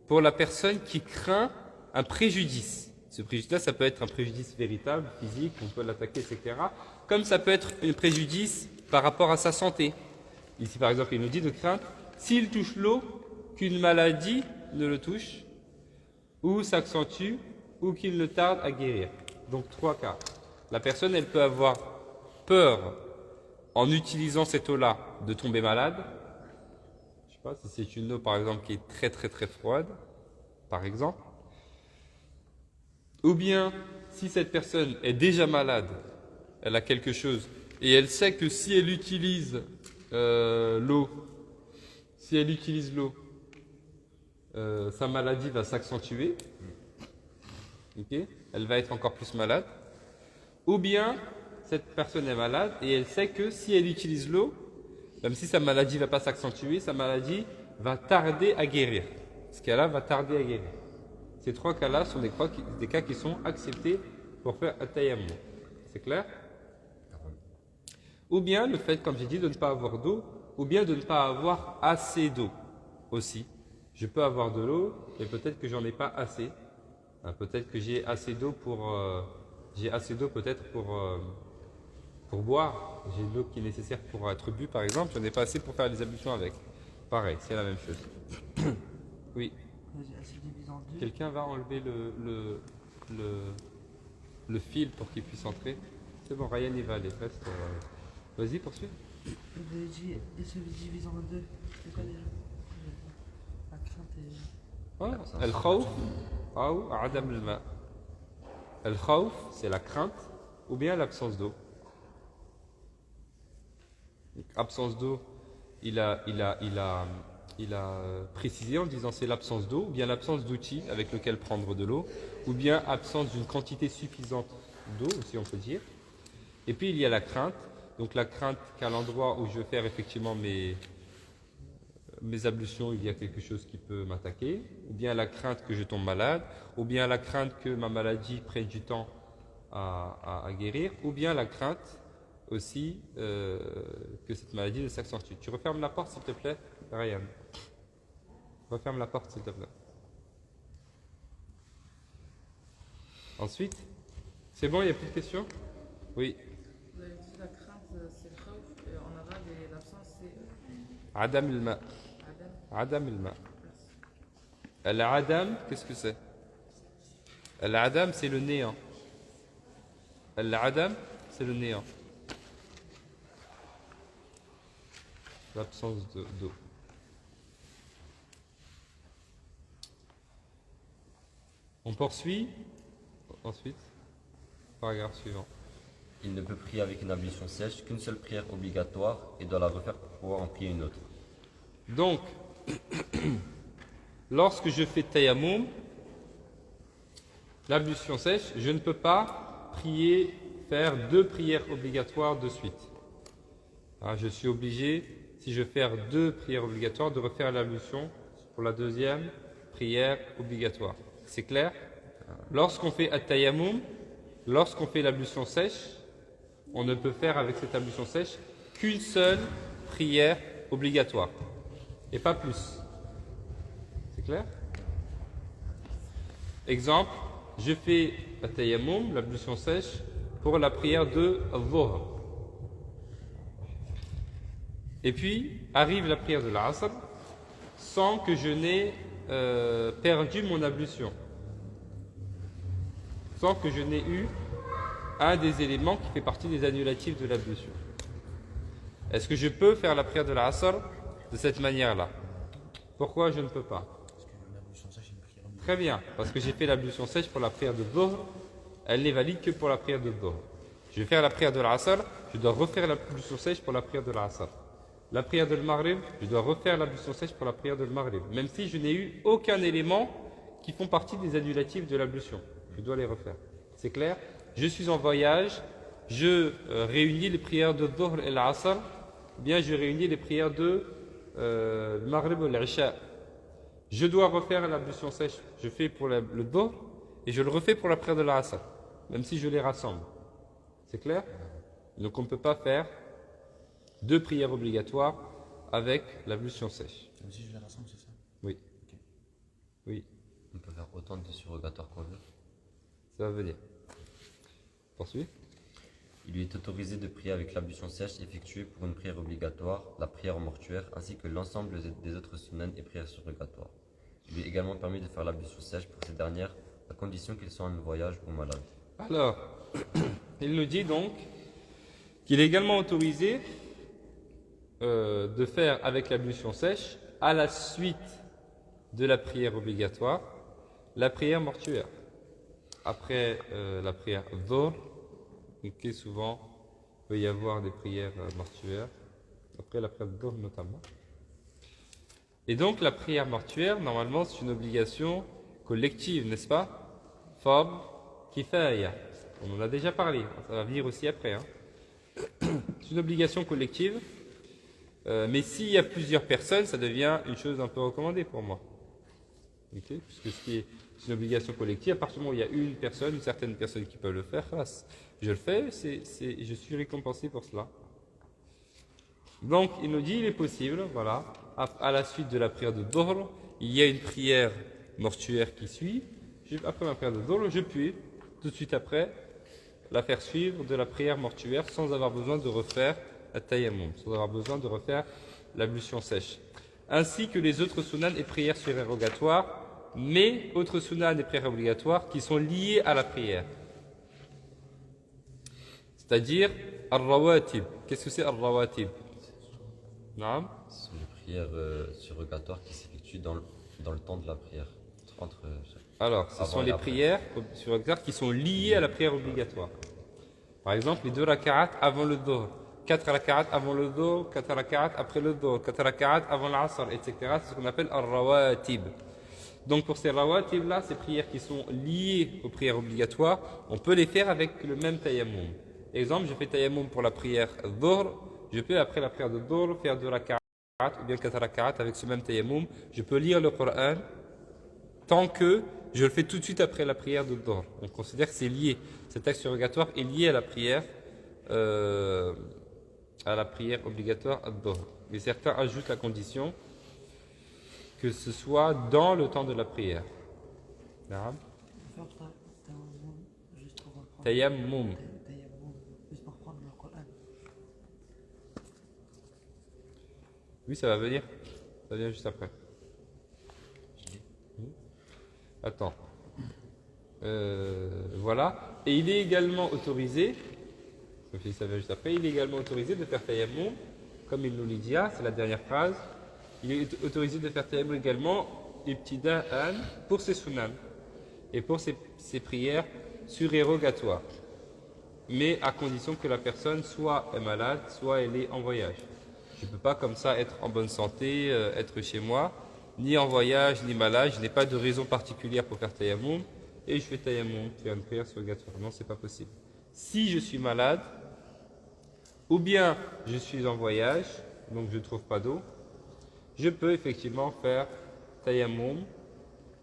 pour la personne qui craint un préjudice. Ce préjudice-là, ça peut être un préjudice véritable, physique, on peut l'attaquer, etc. Comme ça peut être un préjudice par rapport à sa santé. Ici, par exemple, il nous dit de craindre, s'il touche l'eau, qu'une maladie ne le touche, ou s'accentue, ou qu'il ne tarde à guérir. Donc, trois cas. La personne, elle peut avoir peur, en utilisant cette eau-là, de tomber malade. Je sais pas, si c'est une eau, par exemple, qui est très, très, très froide, par exemple. Ou bien, si cette personne est déjà malade, elle a quelque chose, et elle sait que si elle utilise l'eau, sa maladie va s'accentuer, okay, elle va être encore plus malade. Ou bien, cette personne est malade et elle sait que si elle utilise l'eau, même si sa maladie ne va pas s'accentuer, sa maladie va tarder à guérir. Ce cas-là va tarder à guérir. Ces trois cas-là sont des cas qui sont acceptés pour faire at-tayammum. C'est clair? Ou bien le fait, comme j'ai dit, de ne pas avoir d'eau, ou bien de ne pas avoir assez d'eau aussi. Je peux avoir de l'eau, mais peut-être que j'en ai pas assez. Peut-être que j'ai assez d'eau peut-être pour boire. J'ai de l'eau qui est nécessaire pour être bu, par exemple. J'en ai pas assez pour faire les ablutions avec. Pareil, c'est la même chose. Oui. Elle se divise en deux. Quelqu'un va enlever le fil pour qu'il puisse entrer. C'est bon, Ryan il va aller. Reste. Vas-y, poursuis. Elle se divise en deux. C'est quoi déjà? La crainte et... Al-khawf ou adam al-ma. Al-khawf, c'est la crainte ou bien l'absence d'eau. Absence d'eau, il a précisé en disant c'est l'absence d'eau, ou bien l'absence d'outils avec lequel prendre de l'eau, ou bien absence d'une quantité suffisante d'eau, si on peut dire. Et puis il y a la crainte, donc la crainte qu'à l'endroit où je vais faire effectivement mes ablutions, il y a quelque chose qui peut m'attaquer, ou bien la crainte que je tombe malade, ou bien la crainte que ma maladie prenne du temps à guérir, ou bien la crainte aussi que cette maladie ne s'accentue. Tu refermes la porte s'il te plaît, Ryan. Referme la porte s'il te plaît. Ensuite, c'est bon, il n'y a plus de questions? Oui. Vous avez dit la crainte, c'est le khawf, et en arabe, et l'absence, c'est Adam il-ma. Adam. Adam il-ma. Al-Adam, qu'est-ce que c'est? Al-Adam, c'est le néant. Al-Adam, c'est le néant. L'absence d'eau. On poursuit. Ensuite, paragraphe suivant. Il ne peut prier avec une ablution sèche qu'une seule prière obligatoire et doit la refaire pour pouvoir en prier une autre. Donc, lorsque je fais tayammum, l'ablution sèche, je ne peux pas faire 2 prières obligatoires de suite. Alors, je suis obligé, si je veux faire 2 prières obligatoires, de refaire l'ablution pour la 2e prière obligatoire. C'est clair? Lorsqu'on fait at-tayammum, lorsqu'on fait l'ablution sèche, on ne peut faire avec cette ablution sèche qu'une seule prière obligatoire. Et pas plus. C'est clair? Exemple, je fais at-tayammum, l'ablution sèche, pour la prière de Dhuhr. Et puis, arrive la prière de l'Asr, sans que je n'ai perdu mon ablution. Sans que je n'ai eu un des éléments qui fait partie des annulatifs de l'ablution. Est-ce que je peux faire la prière de l'Asr de cette manière-là? Pourquoi je ne peux pas? Parce que l'ablution sèche, c'est une prière obligatoire. Très bien, parce que j'ai fait l'ablution sèche pour la prière de Dhuhr, elle n'est valide que pour la prière de Dhuhr. Je vais faire la prière de l'Asr, je dois refaire l'ablution sèche pour la prière de l'Asr. La prière de Maghrib, je dois refaire l'ablution sèche pour la prière de Maghrib, même si je n'ai eu aucun élément qui font partie des annulatifs de l'ablution. Je dois les refaire. C'est clair? Je suis en voyage, je réunis les prières de Dhuhr et l'Asr, ou bien je réunis les prières de Maghrib et l'Isha. Je dois refaire l'ablution sèche. Je fais pour le Dhuhr et je le refais pour la prière de l'Asr, même si je les rassemble. C'est clair? Donc on ne peut pas faire 2 prières obligatoires avec l'ablution sèche. Même si je les rassemble, c'est ça? Oui. Ok. Oui, On peut faire autant de surrogatoires qu'on veut. ça va venir. Poursuis. Il lui est autorisé de prier avec l'ablution sèche effectuée pour une prière obligatoire, la prière au mortuaire, ainsi que l'ensemble des autres sunan et prières surrogatoires. Il lui est également permis de faire l'ablution sèche pour ces dernières, à condition qu'ils soient en voyage ou malades. Alors, il nous dit donc qu'il est également autorisé de faire avec l'ablution sèche, à la suite de la prière obligatoire, la prière mortuaire. Après la prière Dhuhr, okay, souvent il peut y avoir des prières mortuaires, après la prière Dhuhr notamment. Et donc la prière mortuaire, normalement, c'est une obligation collective, n'est-ce pas? Fard kifaya. On en a déjà parlé, ça va venir aussi après. Hein. C'est une obligation collective, mais s'il y a plusieurs personnes, ça devient une chose un peu recommandée pour moi. Okay? Puisque c'est une obligation collective, à partir du moment où il y a une certaine personne qui peut le faire, je le fais, je suis récompensé pour cela. Donc, il nous dit, il est possible, voilà, à la suite de la prière de Dhuhr, il y a une prière mortuaire qui suit. Après ma prière de Dhuhr, je puis, tout de suite après, la faire suivre de la prière mortuaire sans avoir besoin de refaire la tayammum, sans avoir besoin de refaire l'ablution sèche. Ainsi que les autres sunan et prières surérogatoires, mais autres sunan et prières obligatoires qui sont liées à la prière. C'est-à-dire, al-rawatib. Qu'est-ce que c'est al-rawatib? Non? Ce sont des prières surrogatoires qui s'effectuent dans le temps de la prière. Alors, ce Avant sont et les après. prières surrogatoires qui sont liées à la prière obligatoire. Par exemple, les 2 raka'at avant le Dhuhr. 4 rak'at avant le dhuhr, 4 rak'at après le dhuhr, 4 rak'at avant l'asr, etc. C'est ce qu'on appelle al-rawatib. Donc pour ces rawatib-là, ces prières qui sont liées aux prières obligatoires, on peut les faire avec le même tayammum. Exemple, je fais tayammum pour la prière dhuhr, je peux après la prière de dhuhr faire 2 rak'at ou bien 4 rak'at avec ce même tayammum. Je peux lire le Coran tant que je le fais tout de suite après la prière de dhuhr. On considère que c'est lié. Cet acte surrogatoire est lié à la prière obligatoire à dhuhr. Mais certains ajoutent la condition que ce soit dans le temps de la prière. Naam. Faire tayammum, juste pour reprendre. Tayammum. Tayammum, juste pour prendre le Coran. Oui, ça va venir. Ça vient juste après. Attends. Voilà. Et il est également autorisé, Sophie, ça vient juste après, il est également autorisé de faire tayammum, comme il nous l'a dit, c'est la dernière phrase. Il est autorisé de faire tayammum également ibtida'an pour ses sunan et pour ses prières surérogatoires, mais à condition que la personne soit est malade, soit elle est en voyage. Je ne peux pas comme ça être en bonne santé, être chez moi, ni en voyage, ni malade, je n'ai pas de raison particulière pour faire tayammum, et je fais tayammum, faire une prière surrogatoire. Non, c'est pas possible. Si je suis malade, ou bien je suis en voyage, donc je ne trouve pas d'eau, je peux effectivement faire tayammum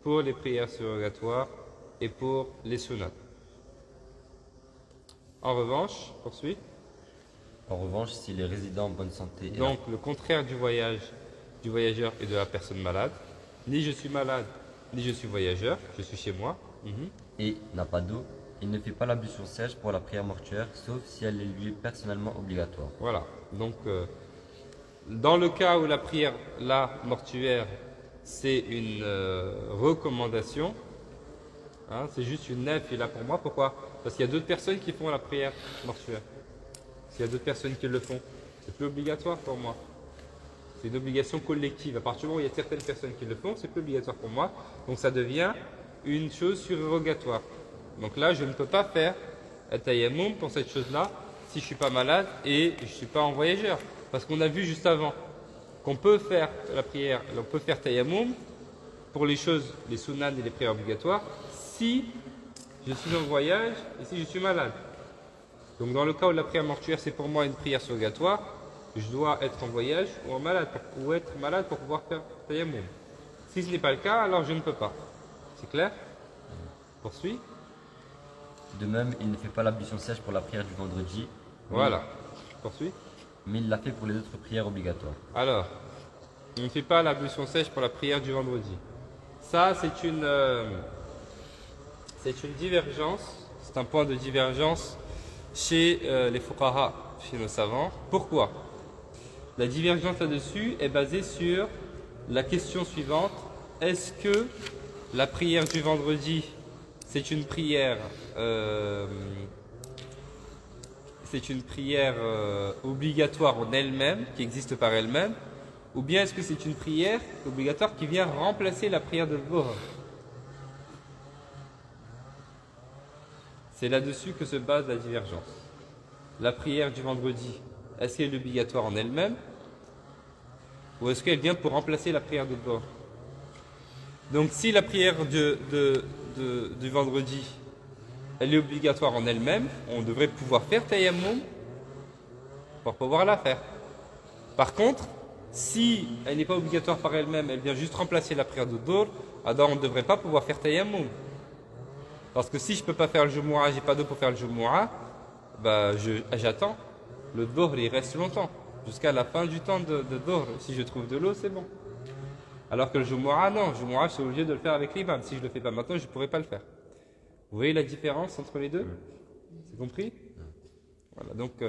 pour les prières surrogatoires et pour les sunnat. En revanche, poursuit. En revanche, s'il est résident en bonne santé et Donc le contraire du voyageur et de la personne malade. Ni je suis malade, ni je suis voyageur, je suis chez moi. et n'a pas d'eau, il ne fait pas l'ablution sèche pour la prière mortuaire, sauf si elle est lui personnellement obligatoire. Voilà. Donc dans le cas où la prière mortuaire, c'est une recommandation, hein, c'est juste une nafila pour moi. Pourquoi? Parce qu'il y a d'autres personnes qui font la prière mortuaire. S'il y a d'autres personnes qui le font, c'est plus obligatoire pour moi. C'est une obligation collective. À partir du moment où il y a certaines personnes qui le font, c'est plus obligatoire pour moi. Donc ça devient une chose surérogatoire. Donc là, je ne peux pas faire un tayammum pour cette chose-là si je ne suis pas malade et je ne suis pas en voyageur. Parce qu'on a vu juste avant qu'on peut faire la prière, on peut faire tayammum pour les choses, les sunan et les prières obligatoires, si je suis en voyage et si je suis malade. Donc dans le cas où la prière mortuaire c'est pour moi une prière surrogatoire, je dois être en voyage ou être malade pour pouvoir faire tayammum. Si ce n'est pas le cas, alors je ne peux pas. C'est clair? Poursuis. De même, il ne fait pas l'ablution sèche pour la prière du vendredi. Voilà. Poursuis. Mais il l'a fait pour les autres prières obligatoires. Alors, on ne fait pas l'ablution sèche pour la prière du vendredi. Ça, c'est une divergence, c'est un point de divergence chez les fuqaha, chez nos savants. Pourquoi? La divergence là-dessus est basée sur la question suivante. Est-ce que la prière du vendredi, c'est une prière obligatoire en elle-même, qui existe par elle-même, ou bien est-ce que c'est une prière obligatoire qui vient remplacer la prière de Dhuhr? C'est là-dessus que se base la divergence. La prière du vendredi, est-ce qu'elle est obligatoire en elle-même, ou est-ce qu'elle vient pour remplacer la prière de Dhuhr? Donc si la prière du vendredi, elle est obligatoire en elle-même, on devrait pouvoir faire tayammum pour pouvoir la faire. Par contre, si elle n'est pas obligatoire par elle-même, elle vient juste remplacer la prière de Dhuhr, alors on ne devrait pas pouvoir faire tayammum. Parce que si je ne peux pas faire le Jumu'ah, j'ai pas d'eau pour faire le Jumu'ah, bah j'attends. Le Dhuhr, il reste longtemps, jusqu'à la fin du temps de Dhuhr. Si je trouve de l'eau, c'est bon. Alors que le Jumu'ah, non, le Jumu'ah, je suis obligé de le faire avec l'imam. Si je ne le fais pas maintenant, je ne pourrai pas le faire. Vous voyez la différence entre les deux? C'est compris? Voilà, donc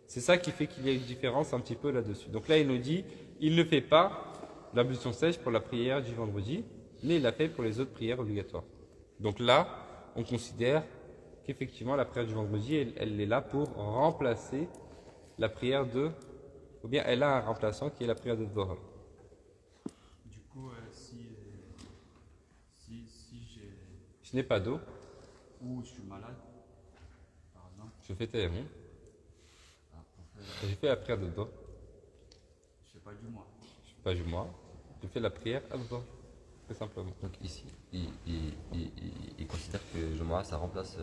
c'est ça qui fait qu'il y a une différence un petit peu là-dessus. Donc là, il nous dit, il ne fait pas l'ablution sèche pour la prière du vendredi, mais il l'a fait pour les autres prières obligatoires. Donc là, on considère qu'effectivement la prière du vendredi, elle est là pour remplacer la prière ou bien elle a un remplaçant qui est la prière de Dhuhr. Du coup, si Je n'ai pas d'eau, ou je suis malade, par exemple, je fais tayammum. pour faire J'ai fait la prière de Dhuhr. Je sais pas du mois. Je fais pas Jumu'ah. J'ai fait la prière à Dhuhr. Très simplement. Donc ici, il considère que Jumu'ah, ça remplace.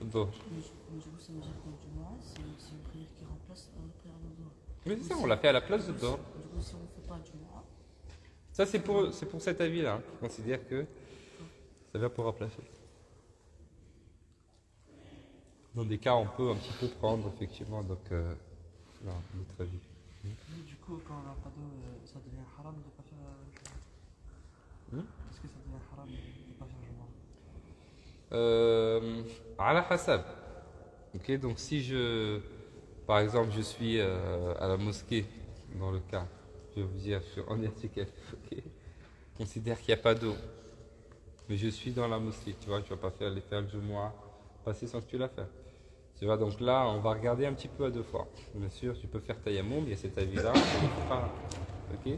Dhuhr. Mais du coup, ça veut dire que du mois, c'est une prière qui remplace la prière de Dhuhr. Mais c'est ça, on l'a fait à la place de Dhuhr. Du coup, si on ne fait pas du mois, Ça, c'est pour cet avis-là, hein, qui considère que ça vient pour remplacer. Dans des cas, on peut un petit peu prendre, effectivement, donc, notre avis. mais du coup, quand on n'a pas d'eau, ça devient haram de ne pas faire Jumu'ah. Est-ce que ça devient haram de ne pas faire Jumu'ah? À la hasab. Ok, donc si par exemple, je suis à la mosquée, dans le cas, je vais vous dire, je suis en étiquette, ok, considère qu'il n'y a pas d'eau, mais je suis dans la mosquée, tu vois, tu vas pas faire le Jumu'ah, passer sans que tu l'as fait. Tu vois, donc là, on va regarder un petit peu à deux fois. Bien sûr, tu peux faire tayammum, il y a cet avis-là, ok.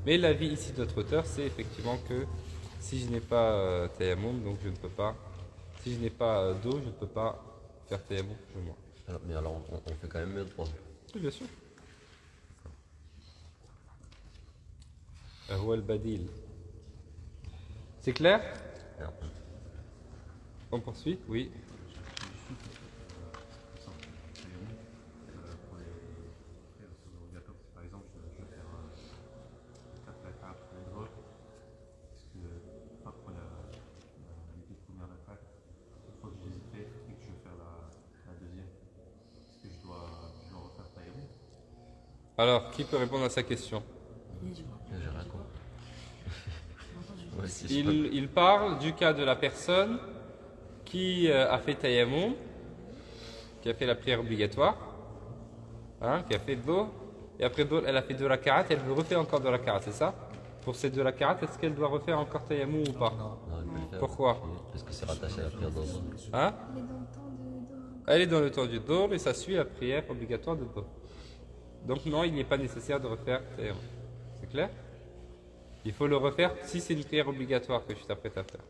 Mais l'avis ici de notre auteur, c'est effectivement que si je n'ai pas tayammum, donc je ne peux pas, si je n'ai pas d'eau, je ne peux pas faire tayammum Jumu'ah. Mais alors, on fait quand même mieux de prendre. Oui, bien sûr. هو البديل. C'est clair? On poursuit? Oui. Pour les prières obligatoires, par exemple, je vais faire 4 rak'at pour les Dhuhr. Est-ce que, pas pour les deux premières rak'at, une fois que je les ai fait et que je vais faire la deuxième, est-ce que je dois refaire tayammum? Alors, qui peut répondre à sa question? J'ai rien compris. Moi aussi, je sais Il parle du cas de la personne qui a fait tayammum, qui a fait la prière obligatoire, hein, qui a fait Dhuhr, et après Dhuhr, elle a fait 2 rak'at, elle veut refaire encore 2 rak'at, c'est ça? Pour ces 2 rak'at, est-ce qu'elle doit refaire encore tayammum ou pas? pas. Non, il peut le faire. Pourquoi? Parce que c'est rattaché à la prière d'Allah. Hein? Elle est dans le temps de... Elle est dans le temps du Dhuhr et ça suit la prière obligatoire de Dhuhr. Donc non, il n'est pas nécessaire de refaire tayammum. C'est clair? Il faut le refaire si c'est une prière obligatoire que tu t'apprêtes à faire.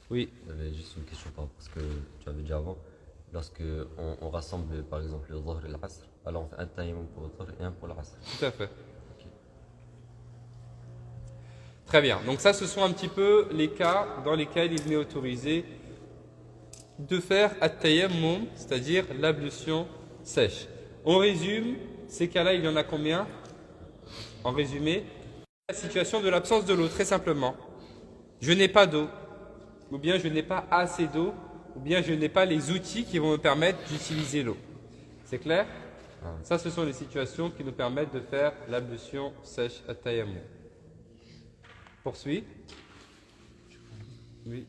Oui. J'avais juste une question par rapport à ce que tu avais dit avant. Lorsque on rassemble par exemple le Dhuhr et l'Asr, alors on fait un tayammum pour le Dhuhr et un pour l'Asr. Tout à fait. Très bien. Donc ça, ce sont un petit peu les cas dans lesquels il m'est autorisé de faire at-tayammum, c'est-à-dire l'ablution sèche. On résume, ces cas-là, il y en a combien? En résumé, la situation de l'absence de l'eau, très simplement. Je n'ai pas d'eau, ou bien je n'ai pas assez d'eau, ou bien je n'ai pas les outils qui vont me permettre d'utiliser l'eau. C'est clair? Ça, ce sont les situations qui nous permettent de faire l'ablution sèche at-tayammum. Poursuis. Oui.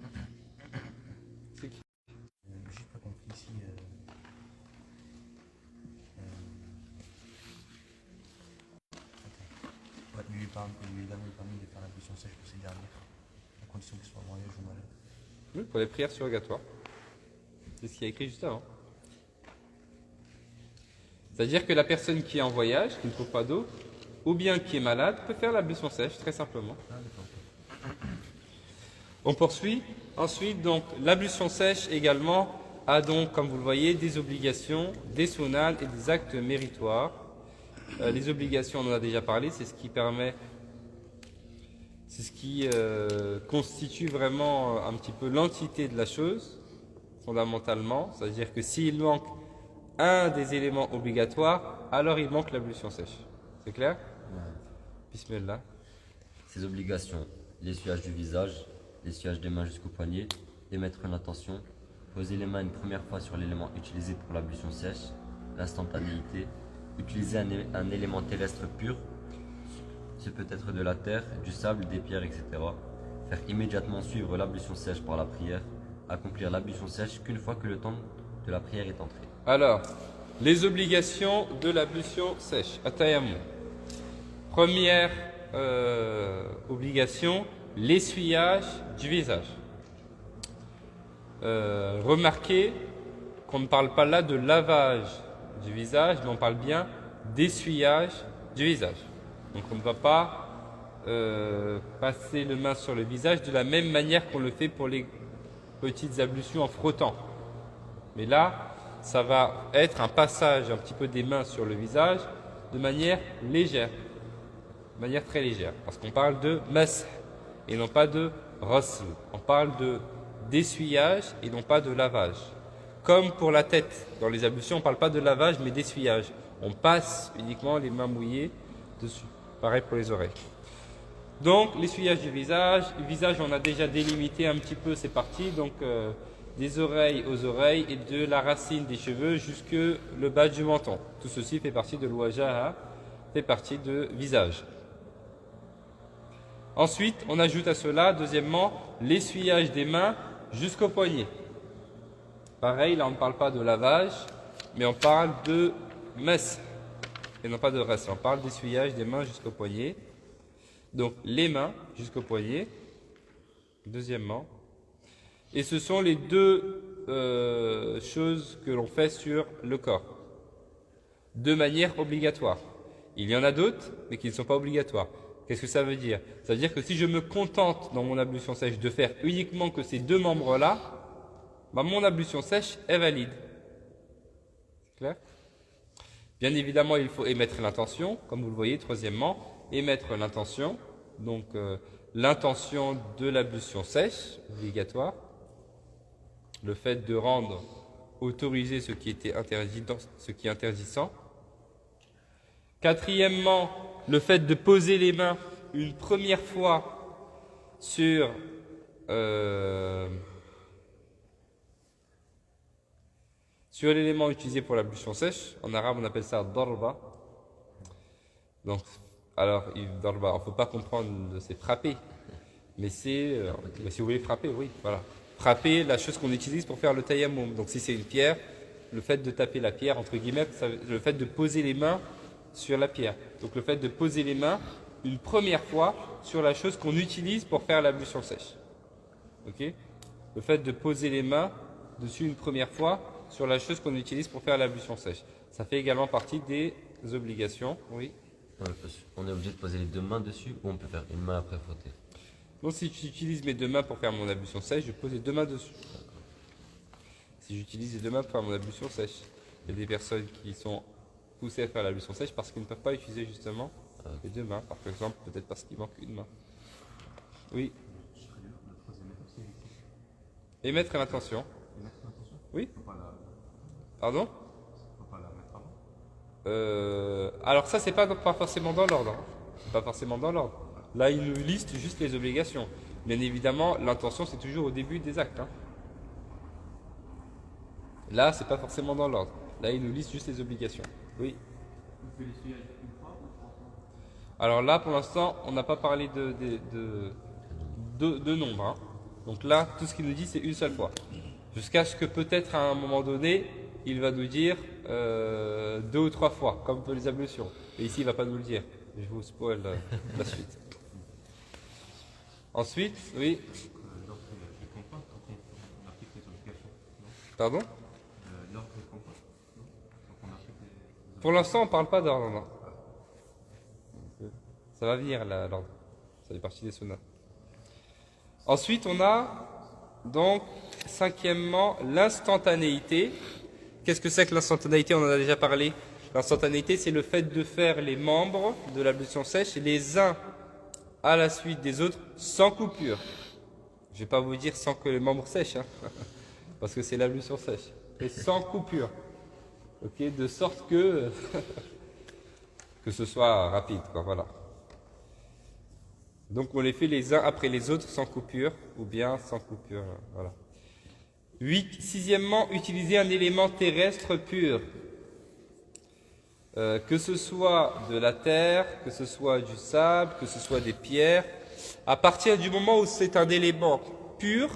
C'est qui? J'ai pas compris ici. Ouais, lui également permis de faire l'ablution sèche pour ces derniers, à condition qu'ils soient en voyage ou malade. Oui, pour les prières surrogatoires. C'est ce qui est écrit juste avant. C'est-à-dire que la personne qui est en voyage, qui ne trouve pas d'eau, ou bien qui est malade, peut faire l'ablution sèche, très simplement. On poursuit. Ensuite, donc, l'ablution sèche également a donc, comme vous le voyez, des obligations, des sunnahs et des actes méritoires. Les obligations, on en a déjà parlé, c'est ce qui permet, c'est ce qui constitue vraiment un petit peu l'entité de la chose, fondamentalement. C'est-à-dire que s'il manque un des éléments obligatoires, alors il manque l'ablution sèche. C'est clair? Bismillah. Ces obligations, l'essuyage du visage, l'essuyage des mains jusqu'au poignet, émettre une attention, poser les mains une première fois sur l'élément utilisé pour l'ablution sèche, l'instantanéité, utiliser un élément terrestre pur, ce peut être de la terre, du sable, des pierres, etc. Faire immédiatement suivre l'ablution sèche par la prière, accomplir l'ablution sèche qu'une fois que le temps de la prière est entré. Alors, les obligations de l'ablution sèche, at-tayammum. Première obligation, l'essuyage du visage. Remarquez qu'on ne parle pas là de lavage du visage, mais on parle bien d'essuyage du visage. Donc on ne va pas passer le main sur le visage de la même manière qu'on le fait pour les petites ablutions en frottant. Mais là, ça va être un passage un petit peu des mains sur le visage de manière légère, de manière très légère, parce qu'on parle de masah et non pas de ghasl. On parle d'essuyage et non pas de lavage. Comme pour la tête, dans les ablutions, on ne parle pas de lavage mais d'essuyage. On passe uniquement les mains mouillées dessus. Pareil pour les oreilles. Donc, l'essuyage du visage. Le visage, on a déjà délimité un petit peu ces parties. Donc, des oreilles aux oreilles et de la racine des cheveux jusque le bas du menton. Tout ceci fait partie de l'ouajaha, fait partie de visage. Ensuite, on ajoute à cela, deuxièmement, l'essuyage des mains jusqu'au poignet. Pareil, là on ne parle pas de lavage, mais on parle de mess, et non pas de reste. On parle d'essuyage des mains jusqu'au poignet. Donc les mains jusqu'au poignet, deuxièmement. Et ce sont les deux choses que l'on fait sur le corps, de manière obligatoire. Il y en a d'autres, mais qui ne sont pas obligatoires. Qu'est-ce que ça veut dire? Ça veut dire que si je me contente dans mon ablution sèche de faire uniquement que ces deux membres-là, bah, mon ablution sèche est valide. C'est clair? Bien évidemment, il faut émettre l'intention, comme vous le voyez, troisièmement, émettre l'intention, donc l'intention de l'ablution sèche, obligatoire, le fait de rendre autorisé ce qui était interdit, ce qui est interdisant. Quatrièmement, le fait de poser les mains une première fois sur l'élément utilisé pour l'ablution sèche. En arabe, on appelle ça darba. Donc, alors, darba, on ne peut pas comprendre, c'est frapper. Mais c'est, si vous voulez frapper, oui, voilà. Frapper, la chose qu'on utilise pour faire le tayammum. Donc, si c'est une pierre, le fait de taper la pierre, entre guillemets, le fait de poser les mains sur la pierre. Donc, le fait de poser les mains une première fois sur la chose qu'on utilise pour faire l'ablution sèche. Ok? Le fait de poser les mains dessus une première fois sur la chose qu'on utilise pour faire l'ablution sèche. Ça fait également partie des obligations. Oui. On est obligé de poser les deux mains dessus ou on peut faire une main après frotter? Donc si j'utilise mes deux mains pour faire mon ablution sèche, je pose les deux mains dessus. Si j'utilise les deux mains pour faire mon ablution sèche, il y a des personnes qui sont poussées à faire l'ablution sèche parce qu'ils ne peuvent pas utiliser justement les deux mains. Par exemple, peut-être parce qu'il manque une main. Oui. Et mettre l'intention. Oui. Pardon? Alors ça, c'est pas forcément dans l'ordre. Hein. C'est pas forcément dans l'ordre. Là, il nous liste juste les obligations. Bien évidemment, l'intention, c'est toujours au début des actes. Hein. Là, c'est pas forcément dans l'ordre. Là, il nous liste juste les obligations. Oui. Alors là, pour l'instant, on n'a pas parlé de nombre. Hein. Donc là, tout ce qu'il nous dit, c'est une seule fois. Jusqu'à ce que peut-être à un moment donné, il va nous dire 2 ou 3 fois, comme pour les ablutions. Et ici, il ne va pas nous le dire. Je vous spoil la suite. Ensuite, oui. Pardon? Pour l'instant, on ne parle pas d'ordre. Non. Ça va venir là, l'ordre. Ça fait partie des sunnas. Ensuite, on a donc, cinquièmement, l'instantanéité. Qu'est-ce que c'est que l'instantanéité? On en a déjà parlé. L'instantanéité, c'est le fait de faire les membres de l'ablution sèche les uns à la suite des autres sans coupure. Je ne vais pas vous dire sans que les membres sèchent, hein, parce que c'est l'ablution sèche. Et sans coupure. Okay, de sorte que, que ce soit rapide, quoi, voilà. Donc on les fait les uns après les autres sans coupure, ou bien sans coupure, voilà. Sixièmement, utiliser un élément terrestre pur. Que ce soit de la terre, que ce soit du sable, que ce soit des pierres, à partir du moment où c'est un élément pur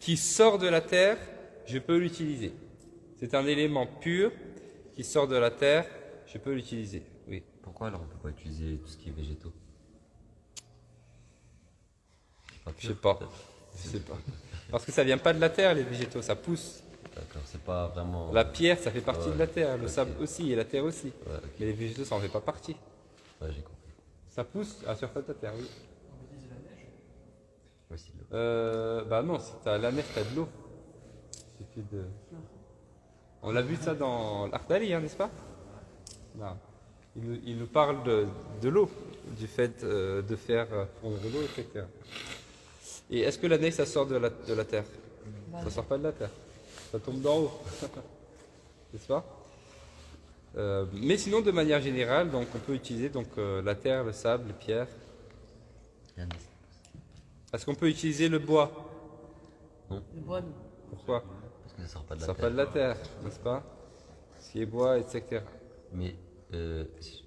qui sort de la terre, je peux l'utiliser. C'est un élément pur qui sort de la terre, je peux l'utiliser. Oui. Pourquoi alors on ne peut pas utiliser tout ce qui est végétaux? Je sais pas. Parce que ça vient pas de la terre, les végétaux, ça pousse. D'accord, c'est pas vraiment. La pierre, ça fait partie de la terre, le sable aussi, et la terre aussi. Ouais, okay. Mais les végétaux, ça en fait pas partie. Ouais, j'ai compris. Ça pousse à la surface de la terre, oui. Aussi de l'eau. Bah non, si t'as la neige, t'as de l'eau. Il suffit de. On l'a vu ça dans l'Akhdari, n'est-ce pas? Non. Il nous parle de l'eau, du fait de faire fondre l'eau, etc. Et est-ce que la neige, ça sort de la terre? Ça sort pas de la terre. Ça tombe d'en haut. N'est-ce pas? Mais sinon, de manière générale, donc, on peut utiliser donc, la terre, le sable, les pierres. Est-ce qu'on peut utiliser le bois? Le bois, non. Pourquoi? Parce que ça sort pas de Ça la sort terre. pas de la terre, n'est-ce pas? Ce qui est bois, etc. Mais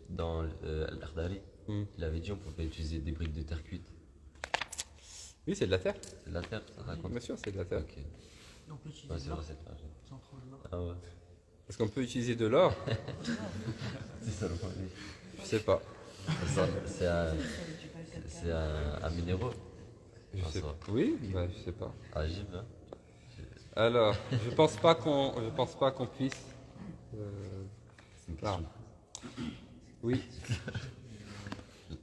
dans l'Akhdari, il avait dit on pouvait utiliser des briques de terre cuite. Oui, c'est de la terre. C'est de la terre, ça raconte. Bien sûr, c'est de la terre. Ok. On peut Ouais, utiliser c'est de l'or vrai, c'est vrai. sans trop de l'or. Ah ouais. Est-ce qu'on peut utiliser de l'or? C'est ça le problème. Je sais pas. C'est un minéraux. Je Ah, sais ça pas. va. Oui, bah, je sais pas. Agib, hein. Alors, je pense pas qu'on puisse. C'est une Non. question. Oui.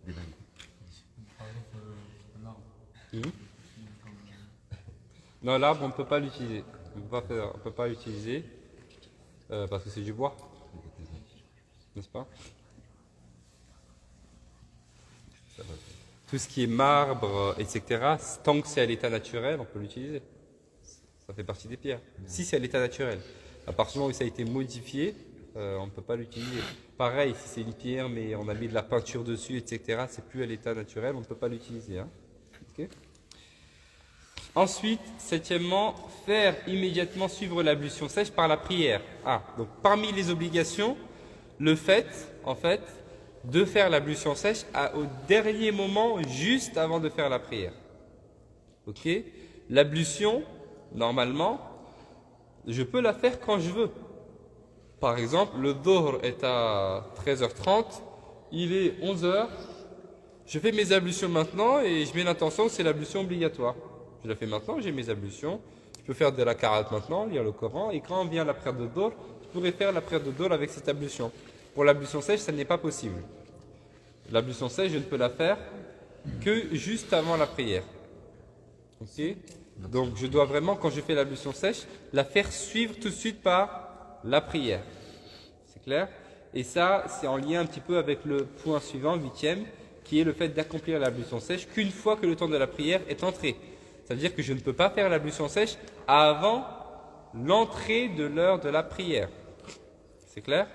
Des dingues. Non, l'arbre, on ne peut pas l'utiliser. On peut pas l'utiliser parce que c'est du bois, n'est-ce pas? Tout ce qui est marbre, etc., tant que c'est à l'état naturel, on peut l'utiliser. Ça fait partie des pierres. Si c'est à l'état naturel. À partir du moment où ça a été modifié, on ne peut pas l'utiliser. Pareil, si c'est une pierre, mais on a mis de la peinture dessus, etc., c'est plus à l'état naturel, on ne peut pas l'utiliser. Hein. Ok. Ensuite, septièmement, faire immédiatement suivre l'ablution sèche par la prière. Ah, donc parmi les obligations, le fait, en fait, de faire l'ablution sèche au dernier moment, juste avant de faire la prière. Ok? L'ablution, normalement, je peux la faire quand je veux. Par exemple, le dhuhr est à 13h30, il est 11h, je fais mes ablutions maintenant et je mets l'intention que c'est l'ablution obligatoire. Je la fais maintenant, j'ai mes ablutions, je peux faire de la karat maintenant, lire le Coran, et quand vient la prière de dhuhr, je pourrais faire la prière de dhuhr avec cette ablution. Pour l'ablution sèche, ça n'est pas possible. L'ablution sèche, je ne peux la faire que juste avant la prière. Ok? Donc je dois vraiment, quand je fais l'ablution sèche, la faire suivre tout de suite par la prière. C'est clair? Et ça, c'est en lien un petit peu avec le point suivant, 8e, qui est le fait d'accomplir l'ablution sèche qu'une fois que le temps de la prière est entré. Ça veut dire que je ne peux pas faire l'ablution sèche avant l'entrée de l'heure de la prière. C'est clair?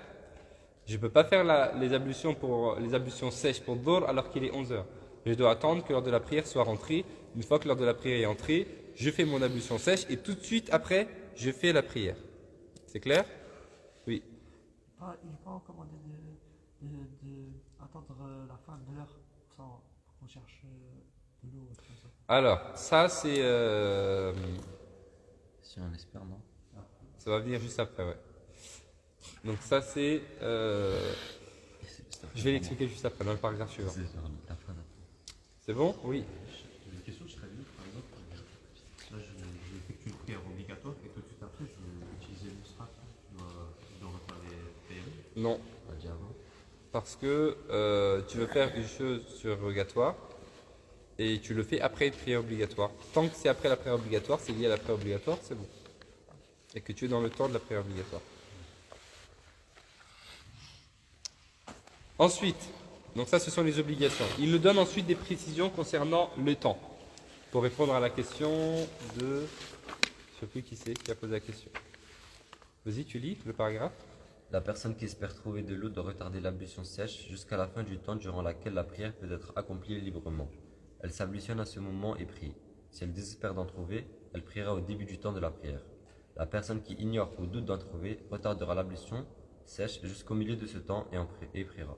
Je ne peux pas faire les ablutions sèches pour dhuhr alors qu'il est 11h. Je dois attendre que l'heure de la prière soit rentrée. Une fois que l'heure de la prière est entrée, je fais mon ablution sèche et tout de suite après, je fais la prière. C'est clair? Oui. Il n'est pas recommandé d'attendre la fin de l'heure pour qu'on cherche de l'eau. Comme ça. Alors, ça c'est... Si on espère, non? ça va venir juste après, ouais. Donc ça c'est... je vais l'expliquer juste après, dans le paragraphe suivant. C'est sur la fin. C'est bon? Oui. Une question serait venue, par exemple, là j'effectue une prière obligatoire et tout de suite après je vais utiliser le strat, je dois refaire les PM. Non. On a dit avant. Parce que tu veux faire une chose surrogatoire et tu le fais après une prière obligatoire. Tant que c'est après la prière obligatoire, c'est lié à la prière obligatoire, c'est bon. Et que tu es dans le temps de la prière obligatoire. Ensuite, donc ça ce sont les obligations. Il nous donne ensuite des précisions concernant le temps. Pour répondre à la question de... Je ne sais plus qui c'est qui a posé la question. Vas-y, tu lis le paragraphe. La personne qui espère trouver de l'eau doit retarder l'ablution sèche jusqu'à la fin du temps durant laquelle la prière peut être accomplie librement. Elle s'ablutionne à ce moment et prie. Si elle désespère d'en trouver, elle priera au début du temps de la prière. La personne qui ignore ou doute d'en trouver retardera l'ablution sèche jusqu'au milieu de ce temps et priera.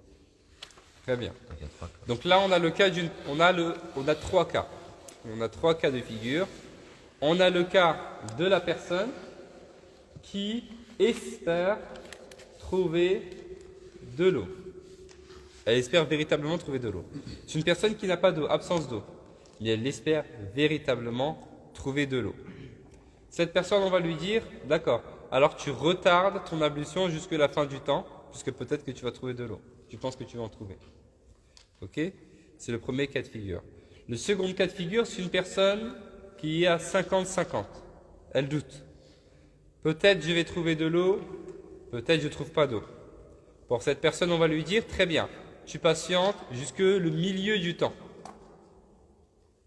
Très bien. Donc, il y a 3 cas. Donc là, on a le cas on a 3 cas. On a 3 cas de figure. On a le cas de la personne qui espère trouver de l'eau. Elle espère véritablement trouver de l'eau. C'est une personne qui n'a pas d'eau, absence d'eau. Mais elle espère véritablement trouver de l'eau. Cette personne, on va lui dire, d'accord, alors tu retardes ton ablution jusqu'à la fin du temps, puisque peut-être que tu vas trouver de l'eau. Tu penses que tu vas en trouver. Ok? C'est le premier cas de figure. Le second cas de figure, c'est une personne qui est à 50-50. Elle doute. Peut-être je vais trouver de l'eau, peut-être je ne trouve pas d'eau. Pour cette personne, on va lui dire, très bien, tu patientes jusque le milieu du temps.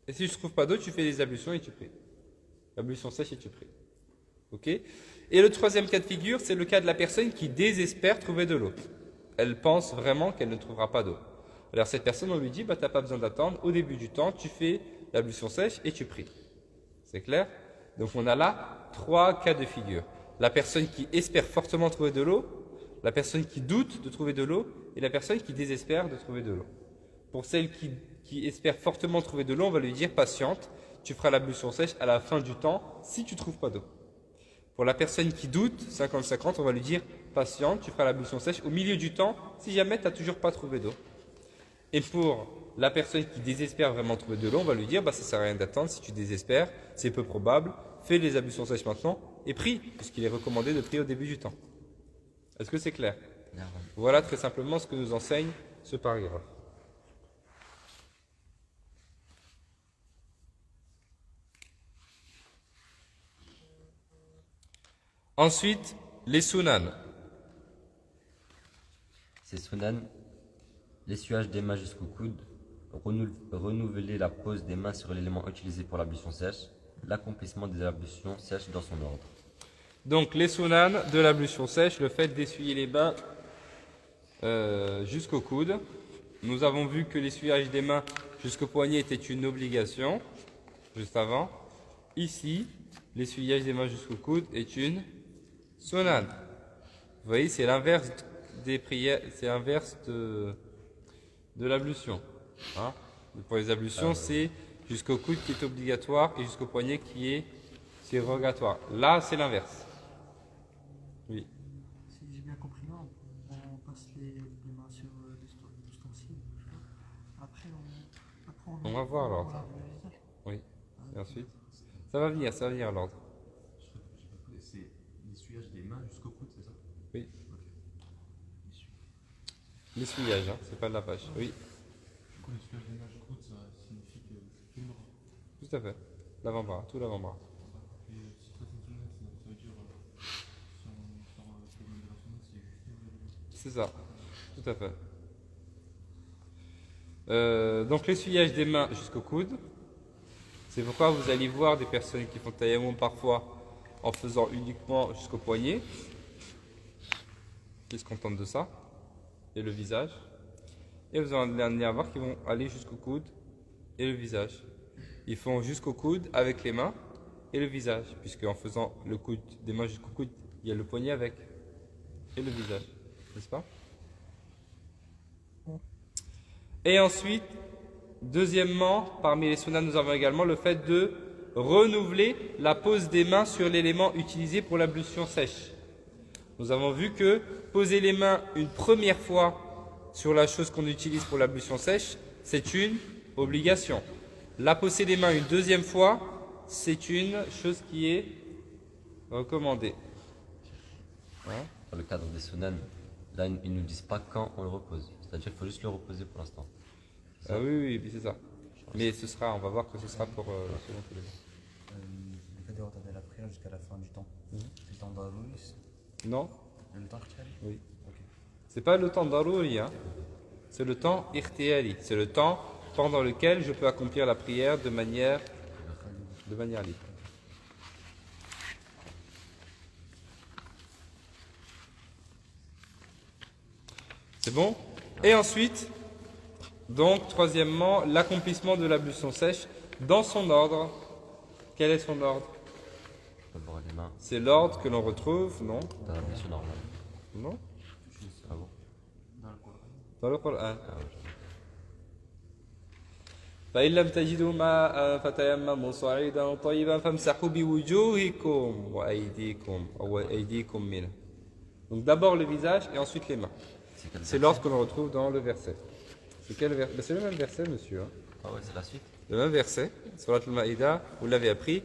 Et si je ne trouve pas d'eau, tu fais des ablutions et tu pries. Ablution sèche et tu pries. Ok? Et le troisième cas de figure, c'est le cas de la personne qui désespère trouver de l'eau. Elle pense vraiment qu'elle ne trouvera pas d'eau. Alors cette personne, on lui dit, bah, tu n'as pas besoin d'attendre, au début du temps, tu fais l'ablution sèche et tu pries. C'est clair? Donc on a là 3 cas de figure. La personne qui espère fortement trouver de l'eau, la personne qui doute de trouver de l'eau et la personne qui désespère de trouver de l'eau. Pour celle qui espère fortement trouver de l'eau, on va lui dire patiente, tu feras l'ablution sèche à la fin du temps si tu ne trouves pas d'eau. Pour la personne qui doute, 50-50, on va lui dire patiente, tu feras l'ablution sèche au milieu du temps si jamais tu n'as toujours pas trouvé d'eau. Et pour la personne qui désespère vraiment trouver de l'eau, on va lui dire bah, ça ne sert à rien d'attendre, si tu désespères, c'est peu probable, fais les ablutions sèches maintenant et prie, puisqu'il est recommandé de prier au début du temps. Est-ce que c'est clair? Voilà très simplement ce que nous enseigne ce paragraphe. Ensuite, les sunan. Ces sunan, l'essuyage des mains jusqu'au coude, renouveler la pose des mains sur l'élément utilisé pour l'ablution sèche, l'accomplissement des ablutions sèches dans son ordre. Donc les sunan de l'ablution sèche, le fait d'essuyer les mains jusqu'au coude. Nous avons vu que l'essuyage des mains jusqu'au poignet était une obligation, juste avant. Ici, l'essuyage des mains jusqu'au coude est une sunan. Vous voyez, c'est l'inverse des prières, c'est l'inverse de l'ablution. Hein? Pour les ablutions, c'est jusqu'au coude qui est obligatoire et jusqu'au poignet qui est surrogatoire. Là, c'est l'inverse. Oui. Si j'ai bien compris, là, on passe les mains sur l'ustensile. Après, On va voir alors. Oui. Et ensuite, ça va venir à l'ordre. C'est l'essuyage des mains jusqu'au coude, c'est ça? Oui. L'essuyage, hein, c'est pas le lavage. Oui. Du coup, l'essuyage des mains jusqu'au coude, ça signifie que c'est une bras. Tout à fait. L'avant-bras, tout l'avant-bras. Et si toi c'est une sunnah, ça veut dire si on sort le problème de la sunnah, c'est juste C'est ça. Tout à fait. Donc l'essuyage des mains jusqu'au coude. C'est pourquoi vous allez voir des personnes qui font tayammum parfois en faisant uniquement jusqu'au poignet, qui se contentent de ça, et le visage. Et vous allez voir qui vont aller jusqu'au coude et le visage. Ils font jusqu'au coude avec les mains et le visage, puisque en faisant le coude des mains jusqu'au coude, il y a le poignet avec et le visage, n'est-ce pas? Et ensuite, deuxièmement, parmi les sunnas, nous avons également le fait de renouveler la pose des mains sur l'élément utilisé pour l'ablution sèche. Nous avons vu que poser les mains une première fois sur la chose qu'on utilise pour l'ablution sèche, c'est une obligation. La poser les mains une deuxième fois, c'est une chose qui est recommandée. Hein? Dans le cadre des sunan, là, ils ne nous disent pas quand on le repose. C'est-à-dire qu'il faut juste le reposer pour l'instant. Ah oui, ce ça. Mais ce sera, on va voir que ce sera pour le second élément. Le fait de retarder la prière jusqu'à la fin du temps. C'est le temps d'Alouis. Non? Le temps Ikhtiyari. Oui. Ok. C'est pas le temps darouri, hein. C'est le temps ikhtiyari. C'est le temps pendant lequel je peux accomplir la prière de manière libre. C'est bon? Et ensuite, donc, troisièmement, l'accomplissement de l'ablution sèche dans son ordre. Quel est son ordre? D'abord les mains C'est l'ordre que l'on retrouve, non? dans l'ablution normale. Non? Ah bon? Dans le Coran. Ah ouais. فإن لم تجدوا ماء فتيمموا صعيدا طيبا فامسحوا بوجوهكم وأيديكم منه. Donc d'abord le visage et ensuite les mains. C'est l'ordre que l'on retrouve dans le verset. C'est quel verset? C'est le même verset, monsieur. Hein. Ah ouais, c'est la suite. Le même verset, Surat al-Maïda, vous l'avez appris.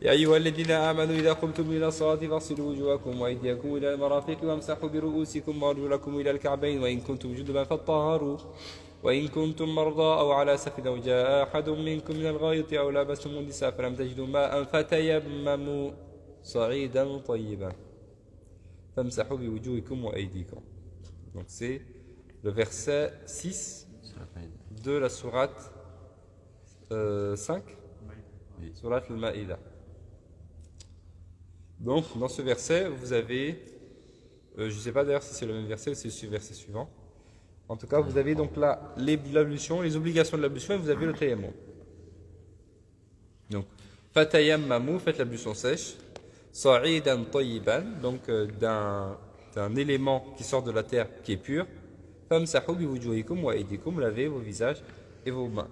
يا أيها الذين آمنوا إذا قمتم إلى الصلاة فاغسلوا وجوهكم وأيديكم إلى المرافق وامسحوا برؤوسكم وأرجلكم إلى الكعبين وإن كنتم جنبا فاطهروا وإن كنتم مرضى أو على سفر أو جاء أحد منكم من الغائط أو لامستم النساء فلم تجدوا ماء فتيمموا صعيدا طيبا فامسحوا بوجوهكم وأيديكم. Donc c'est le verset 6 de la sourate 5, sourate al-Ma'ida. Donc dans ce verset, vous avez, je ne sais pas d'ailleurs si c'est le même verset ou si c'est le verset suivant. En tout cas, vous avez donc là l'ablution, les obligations de l'ablution et vous avez le tayammum. Donc, fatayammamu, faites l'ablution sèche. Sa'idan tayyiban, donc d'un élément qui sort de la terre qui est pur. Famsahu bi wujuhikum wa aydikum, lavez vos visages et vos mains.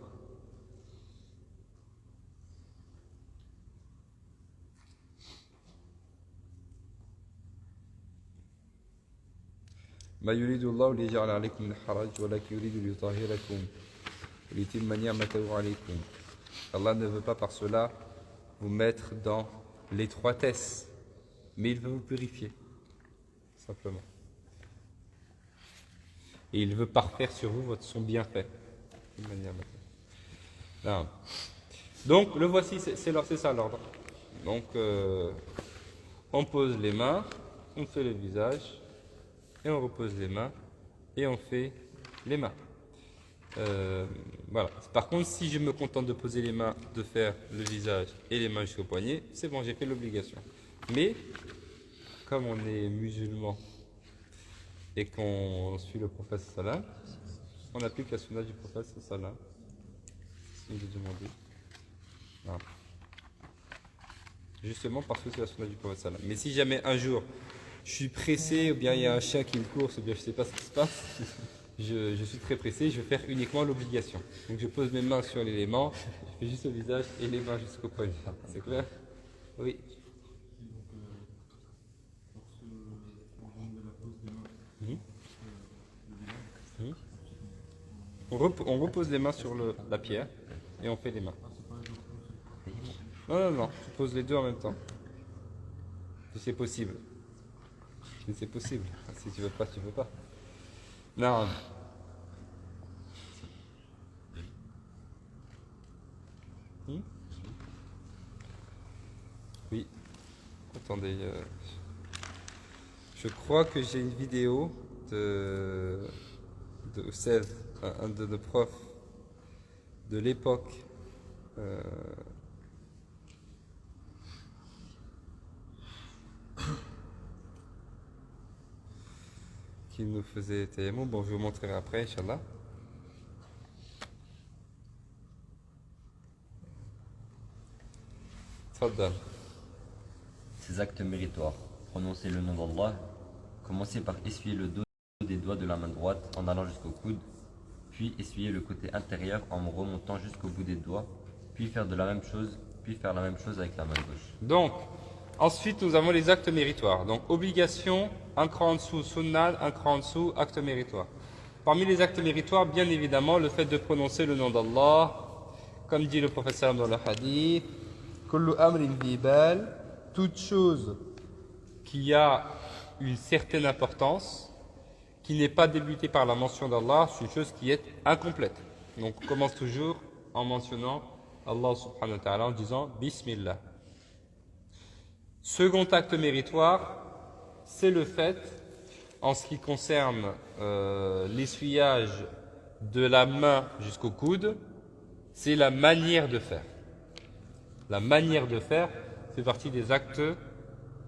ما يريد الله ليجعل عليكم من حرج ولكن يريد ليطهركم وليتم نعمته عليكم. Allah ne veut pas par cela vous mettre dans l'étroitesse, mais il veut vous purifier, simplement. Et il veut parfaire sur vous son bienfait. Donc, le voici, c'est ça l'ordre. Donc, on pose les mains, on fait le visage, et on repose les mains, et on fait les mains. Voilà. Par contre, si je me contente de poser les mains, de faire le visage et les mains jusqu'au poignet, c'est bon, j'ai fait l'obligation. Mais, comme on est musulman et qu'on suit le prophète sallam, on applique la sunna du prophète sallam. Si je demandé. Voilà. Justement parce que c'est la sunna du prophète sallam. Mais si jamais un jour je suis pressé, ou bien il y a un chien qui me course, ou bien je ne sais pas ce qui se passe, je suis très pressé, je vais faire uniquement l'obligation. Donc je pose mes mains sur l'élément, je fais juste le visage et les mains jusqu'au poignet. C'est clair? Oui. On repose les mains sur la pierre et on fait les mains. Non, je pose les deux en même temps. Si c'est possible. Si c'est possible. Si tu veux pas, tu veux pas. Non. Oui. Attendez. Je crois que j'ai une vidéo de Oussed, un de nos profs de l'époque. Qui nous faisait tayammum. Bon, je vous montrerai après, Inch'Allah. Tfaddal. Ces actes méritoires. Prononcer le nom d'Allah. Commencer par essuyer le dos des doigts de la main droite en allant jusqu'au coude. Puis essuyer le côté intérieur en remontant jusqu'au bout des doigts. Puis faire la même chose avec la main gauche. Donc, ensuite, nous avons les actes méritoires. Donc, obligation, un cran en dessous, sunnah, un cran en dessous, acte méritoire. Parmi les actes méritoires, bien évidemment, le fait de prononcer le nom d'Allah, comme dit le prophète sallam dans le hadith, kullu amrin bibal, toute chose qui a une certaine importance, qui n'est pas débutée par la mention d'Allah, c'est une chose qui est incomplète. Donc, on commence toujours en mentionnant Allah subhanahu wa ta'ala en disant Bismillah. Second acte méritoire, c'est le fait, en ce qui concerne l'essuyage de la main jusqu'au coude, c'est la manière de faire. La manière de faire fait partie des actes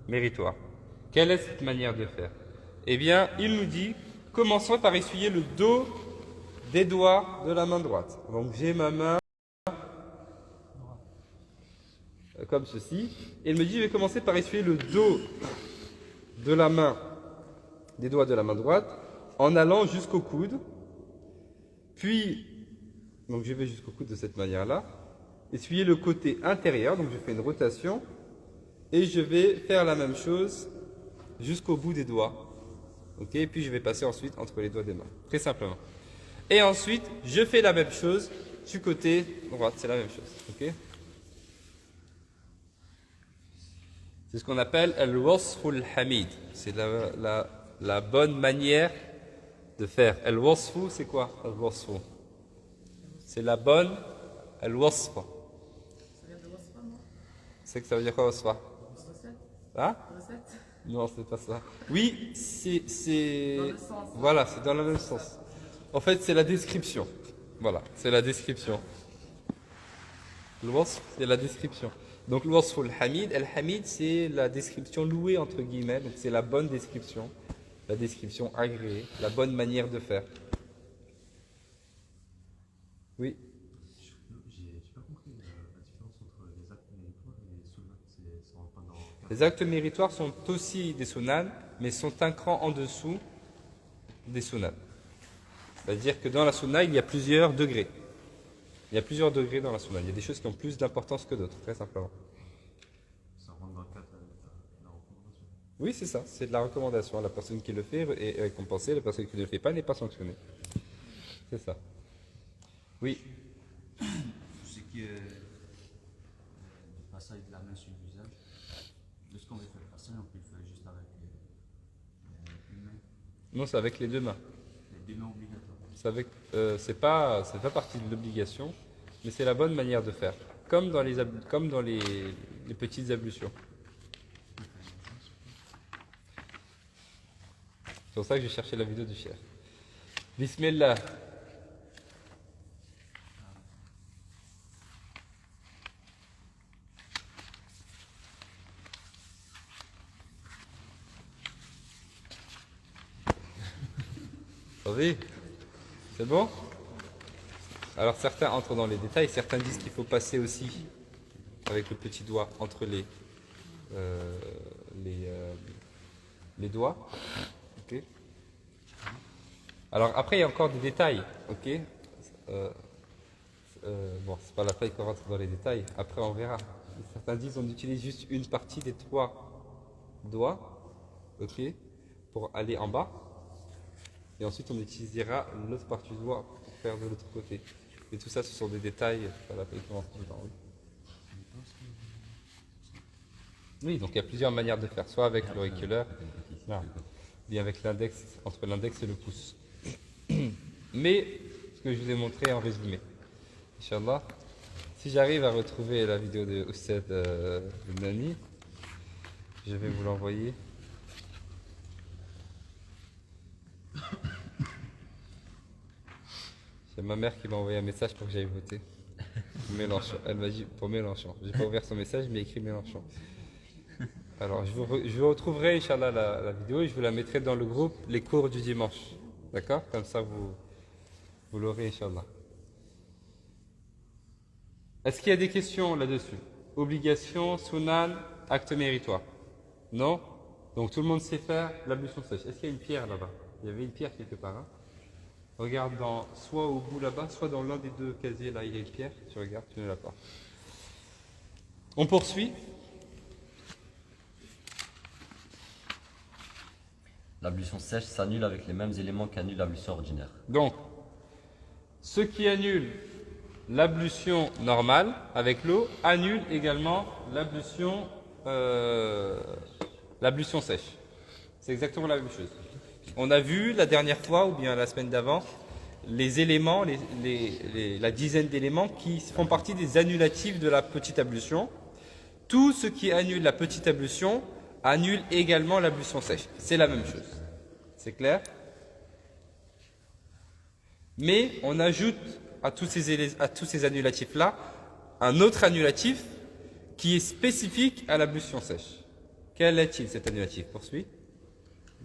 méritoires. Quelle est cette manière de faire? Eh bien, il nous dit, commençons par essuyer le dos des doigts de la main droite. Donc j'ai ma main comme ceci. Et il me dit, je vais commencer par essuyer le dos de la main, des doigts de la main droite, en allant jusqu'au coude. Puis, donc je vais jusqu'au coude de cette manière-là. Essuyer le côté intérieur, donc je fais une rotation. Et je vais faire la même chose jusqu'au bout des doigts. Ok, et puis je vais passer ensuite entre les doigts des mains. Très simplement. Et ensuite, je fais la même chose du côté droit. C'est la même chose. Ok. C'est ce qu'on appelle al-wasful hamid. C'est la bonne manière de faire. Al-wasfu, c'est quoi al-wasfu? C'est la bonne al-wasfa. C'est que ça veut dire quoi wasfa? Hein? Recette. Non, c'est pas ça. Oui, c'est... Dans le sens. Voilà, c'est dans le même sens. En fait, c'est la description. Voilà, c'est la description. L'wasf, c'est la description. Donc, l'wasf al-hamid, al-hamid, c'est la description louée, entre guillemets. Donc, c'est la bonne description. La description agréée, la bonne manière de faire. Oui. J'ai pas compris la différence entre les actes méritoires et les sunnah. Ça rentre pas dans... Les actes méritoires sont aussi des sunan, mais sont un cran en dessous des sunan. C'est-à-dire que dans la sunna, il y a plusieurs degrés. Il y a plusieurs degrés dans la sunna. Il y a des choses qui ont plus d'importance que d'autres, très simplement. Ça rentre dans le cadre de la recommandation. Oui, c'est ça, c'est de la recommandation. La personne qui le fait est récompensée, la personne qui ne le fait pas n'est pas sanctionnée. C'est ça. Oui. Ce qui est le passage de la main sur le visage, lorsqu'on veut faire le passage, on peut le faire juste avec une main, Non, c'est avec les deux mains. les deux mains obligatoires. C'est pas partie de l'obligation, mais c'est la bonne manière de faire. Comme dans les petites ablutions. C'est pour ça que j'ai cherché la vidéo du chef. Bismillah. Vous savez, c'est bon? Alors certains entrent dans les détails, certains disent qu'il faut passer aussi avec le petit doigt entre les doigts. Ok. Alors après il y a encore des détails, ok. Bon, c'est pas la peine qu'on rentre dans les détails. Après on verra. Certains disent on utilise juste une partie des 3 doigts, ok, pour aller en bas. Et ensuite, on utilisera l'autre partie du doigt pour faire de l'autre côté. Et tout ça, ce sont des détails. C'est pas la peine qu'on rentre dedans, oui. Oui, donc il y a plusieurs manières de faire. Soit avec l'auriculaire, ou bien avec l'index, entre l'index et le pouce. Mais, ce que je vous ai montré en résumé. Inch'Allah. Si j'arrive à retrouver la vidéo de Oustad Nani, je vais vous l'envoyer. C'est ma mère qui m'a envoyé un message pour que j'aille voter. Mélenchon. Elle m'a dit pour Mélenchon. J'ai pas ouvert son message, mais écrit Mélenchon. Alors, je vous retrouverai, Inch'Allah, la vidéo et je vous la mettrai dans le groupe Les cours du dimanche. D'accord? Comme ça, vous l'aurez, Inch'Allah. Est-ce qu'il y a des questions là-dessus? Obligation, sunan, acte méritoire? Non? Donc, tout le monde sait faire l'ablution sèche. Est-ce qu'il y a une pierre là-bas? Il y avait une pierre quelque part, hein? Regarde soit au bout là-bas, soit dans l'un des deux casiers là, il y a une pierre. Tu regardes, tu ne l'as pas. On poursuit. L'ablution sèche s'annule avec les mêmes éléments qu'annule l'ablution ordinaire. Donc, ce qui annule l'ablution normale avec l'eau annule également l'ablution sèche. C'est exactement la même chose. On a vu la dernière fois, ou bien la semaine d'avant, les éléments, la dizaine d'éléments qui font partie des annulatifs de la petite ablution. Tout ce qui annule la petite ablution annule également l'ablution sèche. C'est la même chose. C'est clair? Mais on ajoute à tous ces annulatifs-là un autre annulatif qui est spécifique à l'ablution sèche. Quel est-il cet annulatif? Poursuis.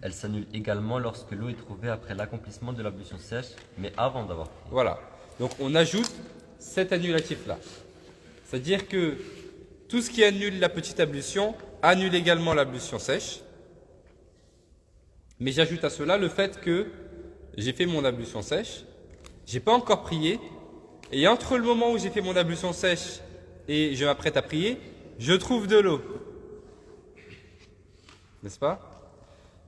Elle s'annule également lorsque l'eau est trouvée après l'accomplissement de l'ablution sèche, mais avant d'avoir pris. Voilà. Donc on ajoute cet annulatif-là. C'est-à-dire que tout ce qui annule la petite ablution annule également l'ablution sèche. Mais j'ajoute à cela le fait que j'ai fait mon ablution sèche, j'ai pas encore prié, et entre le moment où j'ai fait mon ablution sèche et je m'apprête à prier, je trouve de l'eau. N'est-ce pas?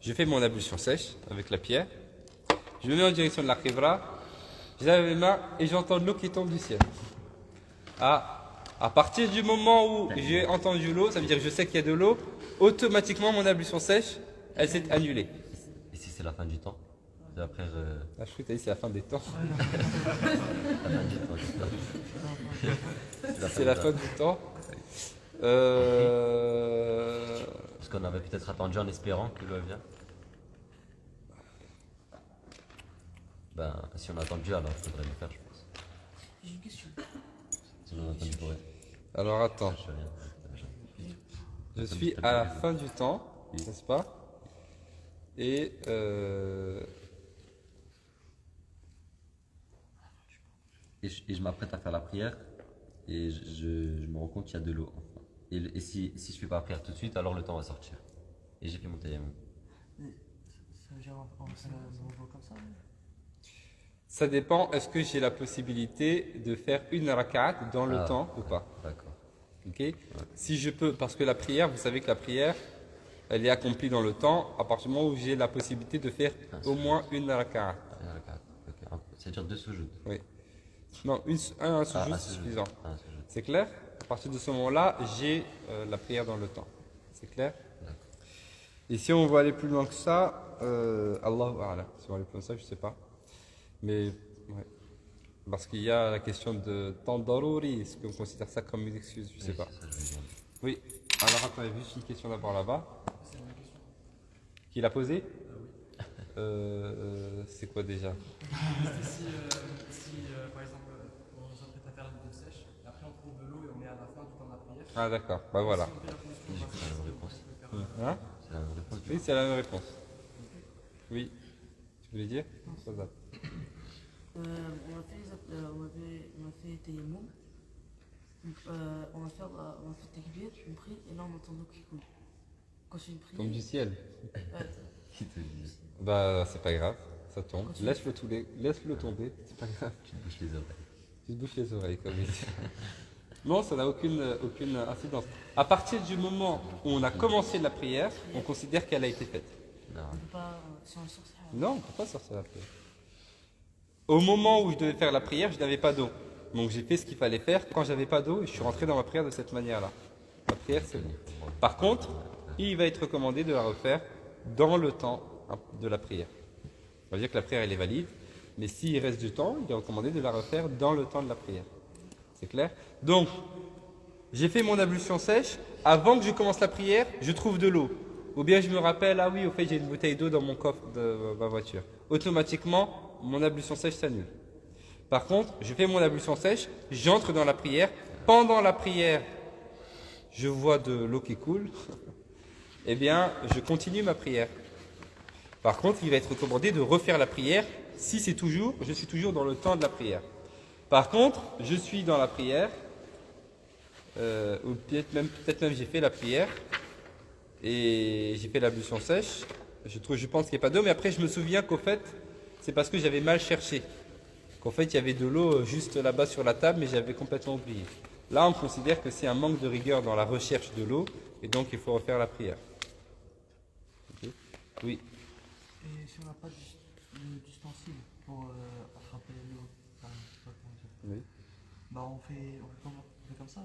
Je fais mon ablution sèche avec la pierre, je me mets en direction de la khibra, je lave mes mains et j'entends de l'eau qui tombe du ciel. À partir du moment où j'ai entendu l'eau, ça veut dire que je sais qu'il y a de l'eau, automatiquement mon ablution sèche, elle s'est annulée. Et si c'est la fin du temps? C'est après. Ah, je crois que tu as dit c'est la fin des temps. La fin du temps. C'est la fin du temps. parce qu'on avait peut-être attendu en espérant que l'eau vienne. Ben, si on a attendu, alors il faudrait le faire, je pense. J'ai une question. Sinon, on a attendu pour rien. Alors attends, Je fais rien. je suis à la fin du temps, Oui. n'est-ce pas? Et Et je m'apprête à faire la prière et je me rends compte qu'il y a de l'eau. Enfin. Et si je fais pas la prière tout de suite, alors le temps va sortir. Et j'ai fait mon tayammum. Ça veut dire on voit comme ça hein? ça dépend, est-ce que j'ai la possibilité de faire une rak'at dans le Ah, temps ou pas? D'accord. Ok. Si je peux, parce que la prière, vous savez que la prière, elle est accomplie dans le temps à partir du moment où j'ai la possibilité de faire au moins une rak'at. C'est-à-dire 2 soujoud. Oui. Non, un sujoud, un c'est sujoud. suffisant. Un sujoud. C'est clair? À partir de ce moment-là, j'ai la prière dans le temps. C'est clair? D'accord. Et si on veut aller plus loin que ça, Allahu A'lam. Si on va aller plus loin que ça, je ne sais pas. Mais, ouais. Parce qu'il y a la question de temps darouri. Est-ce qu'on considère ça comme une excuse? Je ne sais pas. C'est ça, je vais dire. Oui. Alors, attendez, juste une question d'abord là-bas. Qui l'a posée? C'est quoi déjà? Si, par exemple, on s'apprête à faire la vidéo sèche, et après on trouve de l'eau et on est à la fin du temps de la prière. Ah d'accord, bah voilà. Si on fait la position Du coup, basse, c'est la même réponse. Hein? C'est la même réponse. Oui, c'est la même réponse. Oui. Tu voulais dire? Ça va. On a fait tayammum. On va faire takbir, une prie, et là on entend l'eau qui coule. Quand c'est une prière. Tombe du ciel. Qui te dit? Bah c'est pas grave, ça tombe. Laisse-le tomber, c'est pas grave. Tu te bouches les oreilles. Tu te bouches les oreilles comme il dit. Non, ça n'a aucune incidence. À partir du moment où on a commencé la prière, on considère qu'elle a été faite. Non. On peut pas. Si on sort, c'est Non, on ne peut pas sortir la prière. Au moment où je devais faire la prière, je n'avais pas d'eau. Donc j'ai fait ce qu'il fallait faire. Quand j'avais pas d'eau, je suis rentré dans ma prière de cette manière-là. La prière, c'est bon. Par contre, il va être recommandé de la refaire dans le temps de la prière. On va dire que la prière, elle est valide. Mais s'il reste du temps, il est recommandé de la refaire dans le temps de la prière. C'est clair? Donc, j'ai fait mon ablution sèche. Avant que je commence la prière, je trouve de l'eau. Ou bien je me rappelle, ah oui, au fait, j'ai une bouteille d'eau dans mon coffre de ma voiture. Automatiquement, mon ablution sèche s'annule. Par contre, je fais mon ablution sèche, j'entre dans la prière. Pendant la prière, je vois de l'eau qui coule. Eh bien, je continue ma prière. Par contre, il va être recommandé de refaire la prière si je suis toujours dans le temps de la prière. Par contre, je suis dans la prière, ou peut-être même j'ai fait la prière, et j'ai fait l'ablution sèche. Je pense qu'il n'y a pas d'eau, mais après je me souviens qu'au fait, c'est parce que j'avais mal cherché. Qu'en fait, il y avait de l'eau juste là-bas sur la table, mais j'avais complètement oublié. Là, on considère que c'est un manque de rigueur dans la recherche de l'eau, et donc il faut refaire la prière. Okay. Oui. Et si on n'a pas d'ustensile pour attraper l'eau, enfin, je sais pas comment dire. Oui. Bah on fait comme ça,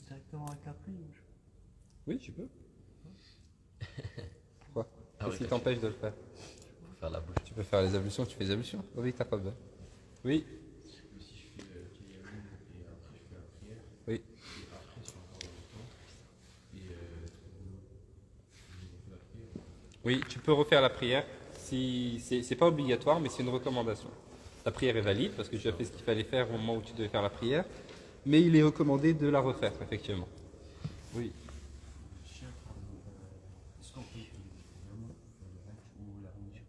directement avec la pluie. Oui, tu peux. Pourquoi? Ah Qu'est-ce oui, qui t'empêche de le faire? Pour faire la bouche. Tu peux faire les ablutions, tu fais les ablutions. Oui, t'as pas besoin. Oui. Si je fais le tayammum et après je fais la prière, Oui. et après je fais encore le temps, et je fais la prière. Oui, tu peux refaire la prière. Si, c'est pas obligatoire, mais c'est une recommandation. La prière est valide parce que tu as fait ce qu'il fallait faire au moment où tu devais faire la prière, mais il est recommandé de la refaire, effectivement. Oui. Est-ce qu'on peut vraiment faire le hajj ou la religion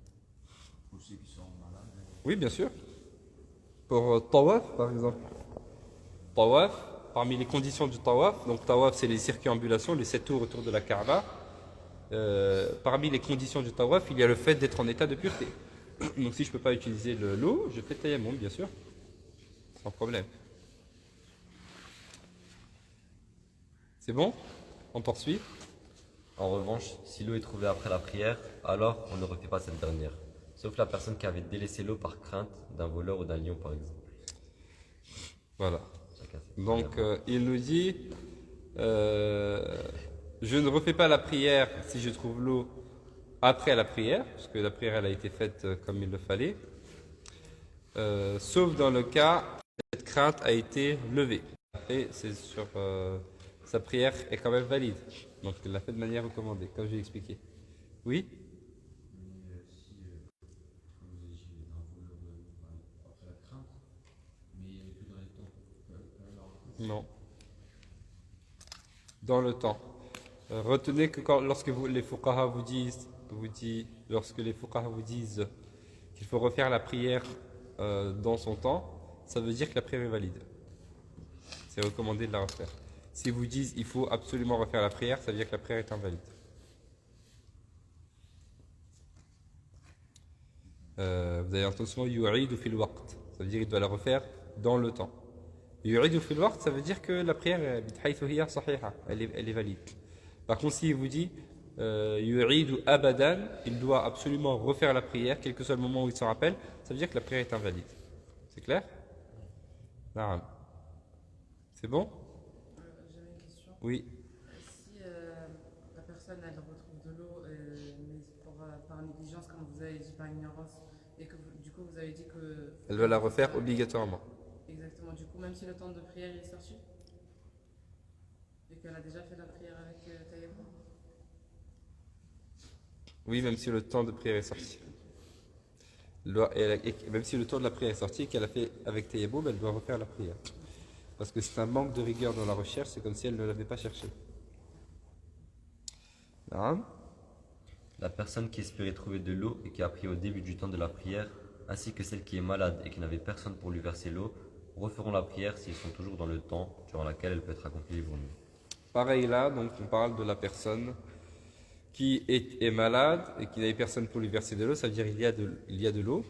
pour ceux qui sont malades? Oui, bien sûr. Pour tawaf, par exemple. Tawaf, parmi les conditions du tawaf, donc tawaf, c'est les circumambulations, les 7 tours autour de la Kaaba. Parmi les conditions du tawaf, il y a le fait d'être en état de pureté. Donc si je ne peux pas utiliser l'eau, je fais tayammum, bien sûr. Sans problème. C'est bon? On poursuit? En revanche, si l'eau est trouvée après la prière, alors on ne refait pas cette dernière. Sauf la personne qui avait délaissé l'eau par crainte d'un voleur ou d'un lion, par exemple. Voilà. Chacun ses Donc prières. il nous dit, je ne refais pas la prière si je trouve l'eau après la prière, parce que la prière elle a été faite comme il le fallait, sauf dans le cas où cette crainte a été levée. Et c'est sa prière est quand même valide. Donc il l'a fait de manière recommandée, comme j'ai expliqué. Oui? Mais si, comme vous avez dit, il est un voleur après la crainte, mais il n'est plus dans les temps, Non. Dans le temps. Retenez que lorsque les fuqaha lorsque les fuqaha vous disent qu'il faut refaire la prière dans son temps, ça veut dire que la prière est valide. C'est recommandé de la refaire. Si vous disent il faut absolument refaire la prière, ça veut dire que la prière est invalide. Vous avez entendu souvent yu'idu fil waqt. Ça veut dire qu'il doit la refaire dans le temps. Yu'idu fil waqt, ça veut dire que la prière elle est valide. Par contre, s'il vous dit yu'idu abadan, il doit absolument refaire la prière, quel que soit le moment où il s'en rappelle, ça veut dire que la prière est invalide. C'est clair? Naam. C'est bon? J'avais une question. Oui. Si la personne elle retrouve de l'eau, mais par négligence, comme vous avez dit, par ignorance, et que du coup vous avez dit que. Elle doit la refaire obligatoirement. Exactement. Du coup, même si le temps de prière est sorti, et qu'elle a déjà fait la prière avec Tayammum. Oui, même si le temps de prière est sorti. Même si le temps de la prière est sorti et qu'elle a fait avec Tayammum, elle doit refaire la prière. Parce que c'est un manque de rigueur dans la recherche, c'est comme si elle ne l'avait pas cherché. Naam. La personne qui espérait trouver de l'eau et qui a pris au début du temps de la prière, ainsi que celle qui est malade et qui n'avait personne pour lui verser l'eau, referont la prière s'ils sont toujours dans le temps durant lequel elle peut être accomplie librement. Pareil là, donc on parle de la personne qui est malade et qui n'avait personne pour lui verser de l'eau, ça veut dire il y a de l'eau.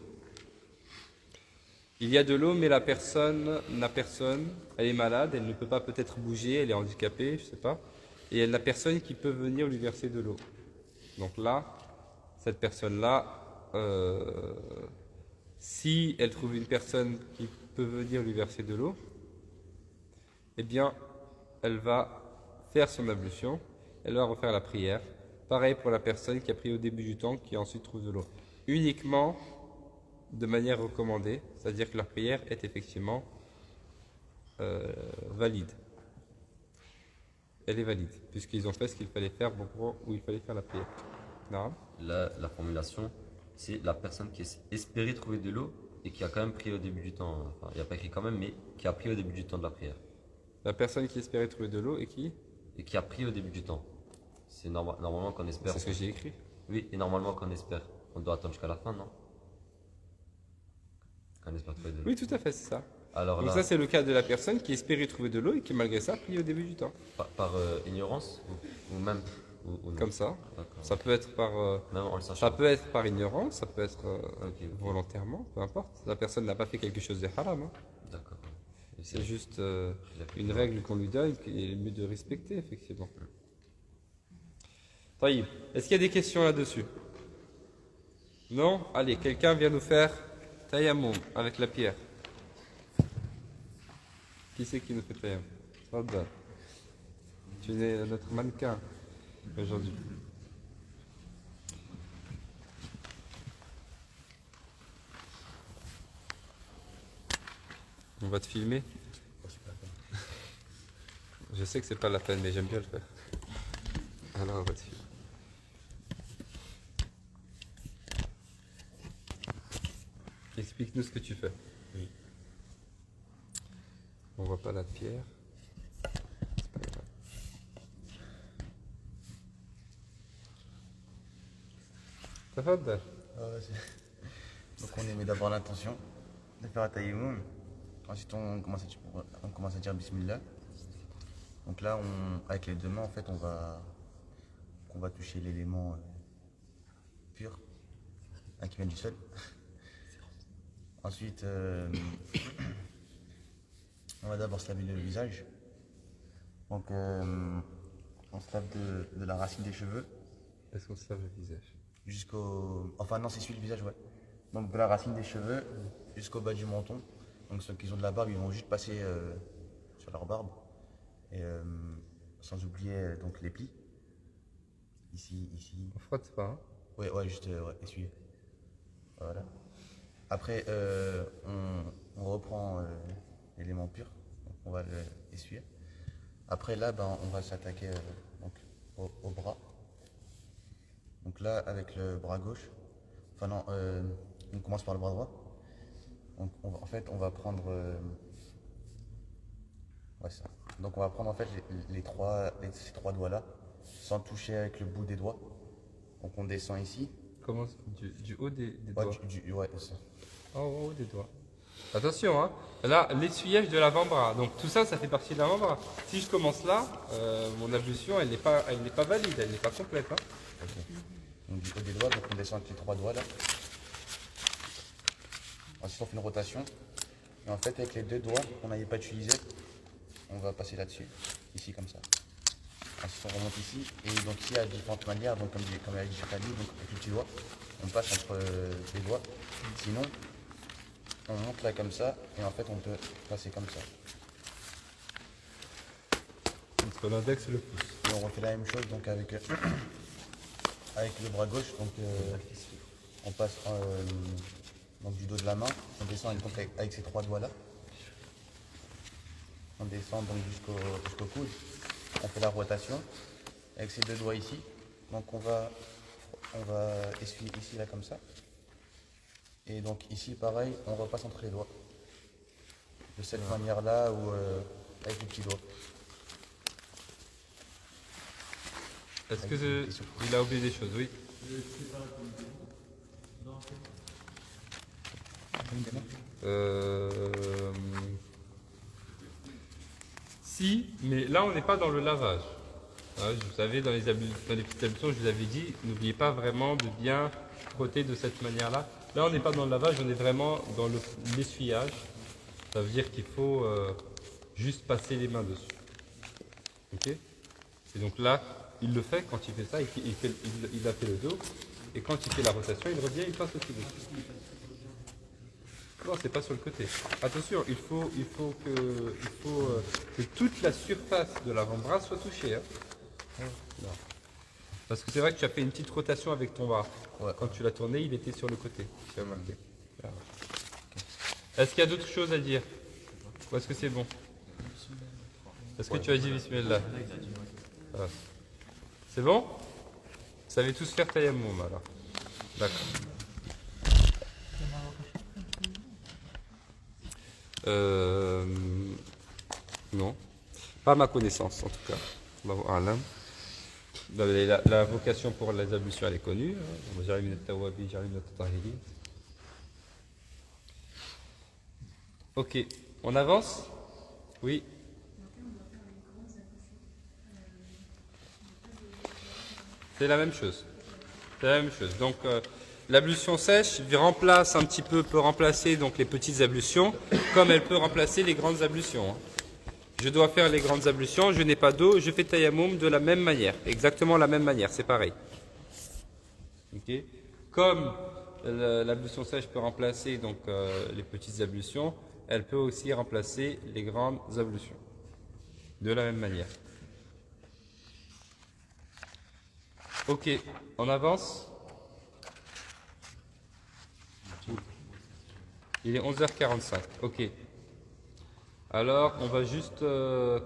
Il y a de l'eau, mais la personne n'a personne, elle est malade, elle ne peut pas peut-être bouger, elle est handicapée, je ne sais pas, et elle n'a personne qui peut venir lui verser de l'eau. Donc là, cette personne-là, si elle trouve une personne qui peut venir lui verser de l'eau, eh bien, elle va faire son ablution, elle va refaire la prière. Pareil pour la personne qui a pris au début du temps, qui ensuite trouve de l'eau. Uniquement de manière recommandée, c'est-à-dire que la prière est effectivement valide. Elle est valide, puisqu'ils ont fait ce qu'il fallait faire au moment où il fallait faire la prière. Non. La formulation, c'est la personne qui espérait trouver de l'eau et qui a quand même pris au début du temps, enfin il n'y a pas écrit quand même, mais qui a pris au début du temps de la prière. La personne qui espérait trouver de l'eau et qui? Et qui a pris au début du temps. C'est normalement qu'on espère. C'est ce que j'ai écrit. Oui, et normalement qu'on espère. On doit attendre jusqu'à la fin, non? Qu'on espère trouver de l'eau. Oui, tout à fait, c'est ça. Alors Donc là, ça, c'est le cas de la personne qui espérait trouver de l'eau et qui, malgré ça, a pris au début du temps. par ignorance ou même ou non. Comme ça. D'accord. Ça peut être par, Même en le sachant. ça peut être par ignorance, ça peut être Ok. volontairement, peu importe. La personne n'a pas fait quelque chose de haram. Hein. D'accord. Et C'est juste il a pris une le- règle qu'on lui donne qu'il est mieux de respecter, effectivement. Taïb. Est-ce qu'il y a des questions là-dessus? Non? Allez, quelqu'un vient nous faire tayammum avec la pierre. Qui c'est qui nous fait tayammum? Fadda. Tu es notre mannequin aujourd'hui. On va te filmer. Je sais que c'est pas la peine, mais j'aime bien le faire. Alors on va te filmer. Explique-nous ce que tu fais. Oui. On voit pas la pierre. C'est pas grave. Tafaddal. Donc on met d'abord l'intention de faire un tayammum. Ensuite on commence à dire bismillah. Donc là avec les deux mains en fait on va toucher l'élément pur qui vient du sol. Ensuite on va d'abord se laver le visage. Donc on se lave de la racine des cheveux Est-ce qu'on se lave le visage? Enfin non, c'est celui le visage, ouais. Donc de la racine des cheveux jusqu'au bas du menton. Donc ceux qui ont de la barbe, ils vont juste passer sur leur barbe. Et sans oublier donc les plis. Ici. On frotte pas, hein? Ouais, juste essuyer. Voilà. Après, on reprend l'élément pur. Donc on va l'essuyer. Après là, ben, on va s'attaquer donc, au bras. Donc là, avec le bras gauche, enfin non, on commence par le bras droit. Donc en fait, on va prendre, ouais, ça. Donc on va prendre en fait ces trois doigts là, sans toucher avec le bout des doigts. Donc on descend ici. Comment du haut des Ouais, doigts. ouais, ça. En haut des doigts. Attention, hein. Là, l'essuyage de l'avant-bras. Donc tout ça, ça fait partie de l'avant-bras. Si je commence là, mon ablution, elle n'est pas valide, elle n'est pas complète. Hein. Ok. Donc du haut des doigts, donc on descend avec les trois doigts là. Ensuite on fait une rotation. Et en fait avec les deux doigts qu'on n'avait pas utilisés, on va passer là-dessus. Ici comme ça. Ensuite on remonte ici. Et donc ici à différentes manières, donc comme elle a dit Khalid, donc avec le petit doigt, on passe entre les doigts. Sinon, on monte là comme ça, et en fait on peut passer comme ça. Entre l'index et le pouce. Et on refait la même chose donc avec le bras gauche, donc on passe donc du dos de la main, on descend donc avec ces trois doigts là. On descend donc jusqu'au coude, on fait la rotation avec ces deux doigts ici. Donc on va essuyer ici là comme ça. Et donc ici pareil, on repasse entre les doigts. De cette manière là ou avec les petits doigts. Est-ce que il a oublié des choses? Oui. Si, mais là on n'est pas dans le lavage. Hein, vous savez, dans les petites ablutions, je vous avais dit, n'oubliez pas vraiment de bien frotter de cette manière-là. Là, on n'est pas dans le lavage, on est vraiment dans l'essuyage. Ça veut dire qu'il faut juste passer les mains dessus. Ok? Et donc là, il le fait quand il fait ça, il a fait le dos. Et quand il fait la rotation, il revient, il passe aussi dessus. Non, c'est pas sur le côté. Attention, il faut que toute la surface de l'avant-bras soit touchée. Hein. Non. Parce que c'est vrai que tu as fait une petite rotation avec ton bras. Ouais. Quand tu l'as tourné, il était sur le côté. Tu as remarqué. Ah, ouais. Est-ce qu'il y a d'autres choses à dire? Ou est-ce que c'est bon? Est-ce que tu as dit Bismillah? Voilà. C'est bon? Vous savez tous faire tayammum alors? D'accord. Non, pas à ma connaissance en tout cas. Allahu a'lam. La vocation pour les ablutions elle est connue. Ok, on avance? Oui. C'est la même chose. C'est la même chose. Donc l'ablution sèche peut remplacer donc les petites ablutions, comme elle peut remplacer les grandes ablutions. Hein. Je dois faire les grandes ablutions, je n'ai pas d'eau, je fais tayammum de la même manière, exactement la même manière, c'est pareil. Okay. Comme l'ablution sèche peut remplacer donc les petites ablutions, elle peut aussi remplacer les grandes ablutions, de la même manière. Ok, on avance. Il est 11h45, ok. Alors, on va juste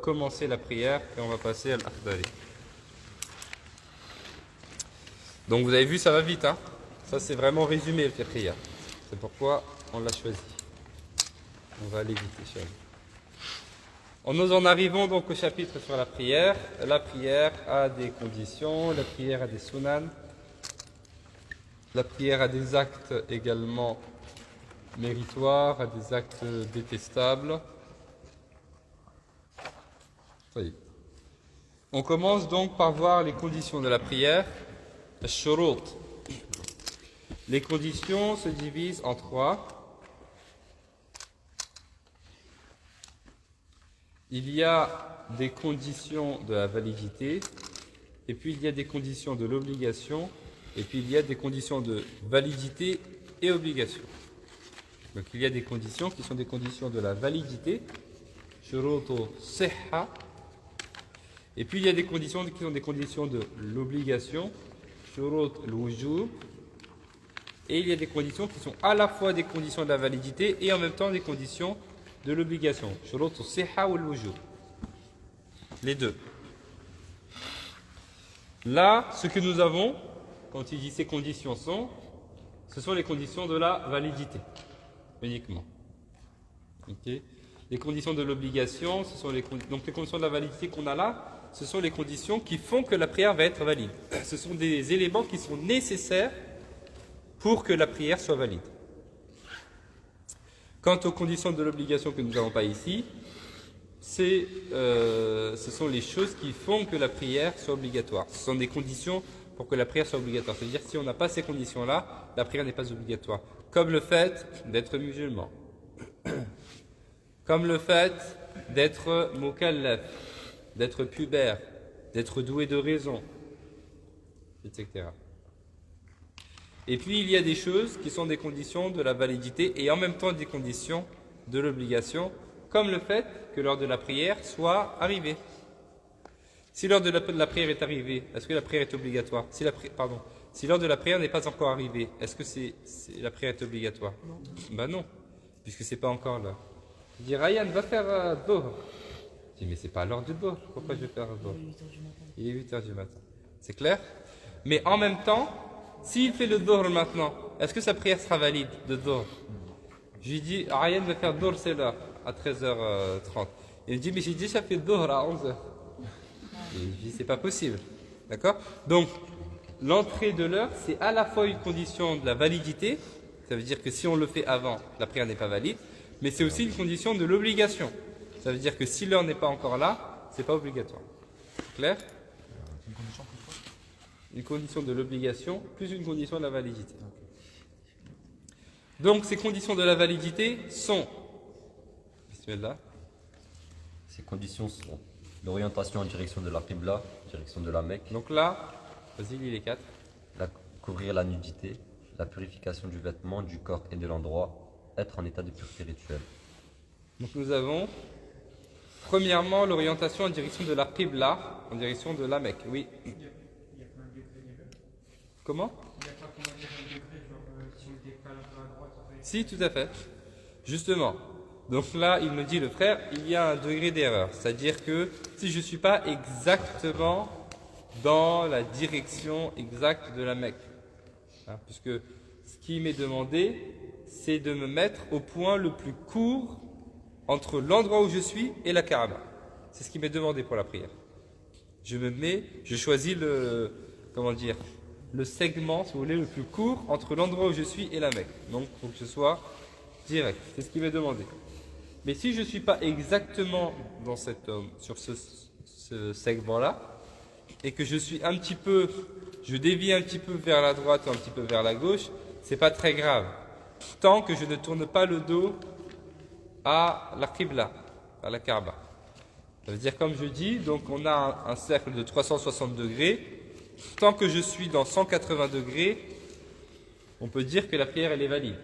commencer la prière et on va passer à l'Akhdari. Donc, vous avez vu, ça va vite, hein. Ça, c'est vraiment résumé, le fiqh. C'est pourquoi on l'a choisi. On va aller vite, Inch'Allah. Nous en arrivons donc au chapitre sur la prière. La prière a des conditions, la prière a des sunan. La prière a des actes également méritoires, a des actes détestables. On commence donc par voir les conditions de la prière. Shurut. Les conditions se divisent en trois. Il y a des conditions de la validité, et puis il y a des conditions de l'obligation, et puis il y a des conditions de validité et obligation. Donc il y a des conditions qui sont des conditions de la validité, shurutu sihha, et puis il y a des conditions qui sont des conditions de l'obligation, shurut al-wujub, et il y a des conditions qui sont à la fois des conditions de la validité et en même temps des conditions de l'obligation, shurut al-sihha ou al-wujub. Les deux. Là, ce que nous avons, quand il dit ces conditions sont, ce sont les conditions de la validité, uniquement. Ok. Les conditions de l'obligation, donc les conditions de la validité qu'on a là, ce sont les conditions qui font que la prière va être valide. Ce sont des éléments qui sont nécessaires pour que la prière soit valide. Quant aux conditions de l'obligation que nous n'avons pas ici, ce sont les choses qui font que la prière soit obligatoire. Ce sont des conditions pour que la prière soit obligatoire. C'est-à-dire si on n'a pas ces conditions-là, la prière n'est pas obligatoire. Comme le fait d'être musulman. Comme le fait d'être mukallaf, d'être pubère, d'être doué de raison, etc. Et puis il y a des choses qui sont des conditions de la validité et en même temps des conditions de l'obligation, comme le fait que l'heure de la prière soit arrivée. Si l'heure de la prière est arrivée, est-ce que la prière est obligatoire? Si l'heure de la prière n'est pas encore arrivée, est-ce que la prière est obligatoire? Non. Ben non, puisque c'est pas encore là. Je dis Ryan, va faire Dhuhr. Je dis mais c'est pas l'heure du Dhuhr, pourquoi je vais faire Dhuhr? Il est 8h du matin. C'est clair? Mais en même temps, s'il fait le Dhuhr maintenant, est-ce que sa prière sera valide de Dhuhr? Je lui dis Ryan va faire Dhuhr, c'est l'heure, à 13h30. Il me dit mais j'ai déjà fait Dhuhr à 11h. Et je dis c'est pas possible. D'accord? Donc, l'entrée de l'heure, c'est à la fois une condition de la validité, ça veut dire que si on le fait avant, la prière n'est pas valide, mais c'est aussi une condition de l'obligation. Ça veut dire que si l'heure n'est pas encore là, c'est pas obligatoire. Clair? Une condition plus quoi? Une condition de l'obligation plus une condition de la validité. Donc ces conditions de la validité sont, bismillah, Ces conditions sont l'orientation en direction de la Qibla, direction de la Mecque, donc là, vas-y lis les 4. couvrir la nudité, la purification du vêtement, du corps et de l'endroit, être en état de pureté rituelle. Donc nous avons premièrement l'orientation en direction de la Qibla, en direction de la Mecque. Oui. Il y a pas un degré des deux. Comment? Il n'y a pas comment dire un degré, genre si on décale un peu à droite, ça fait. Si, tout à fait. Justement. Donc là, il me dit, le frère, il y a un degré d'erreur. C'est-à-dire que si je ne suis pas exactement dans la direction exacte de la Mecque, hein, puisque ce qui m'est demandé, c'est de me mettre au point le plus court entre l'endroit où je suis et la Kaaba. C'est ce qui m'est demandé pour la prière. Je choisis le segment, si vous voulez, le plus court entre l'endroit où je suis et la Mecque. Donc, il faut que ce soit direct. C'est ce qui m'est demandé. Mais si je ne suis pas exactement sur ce segment-là, et que je dévie un petit peu vers la droite ou un petit peu vers la gauche, c'est pas très grave. Tant que je ne tourne pas le dos à la Qibla, à la Kaaba. Ça veut dire, comme je dis, donc on a un cercle de 360 degrés. Tant que je suis dans 180 degrés, on peut dire que la prière elle est valide.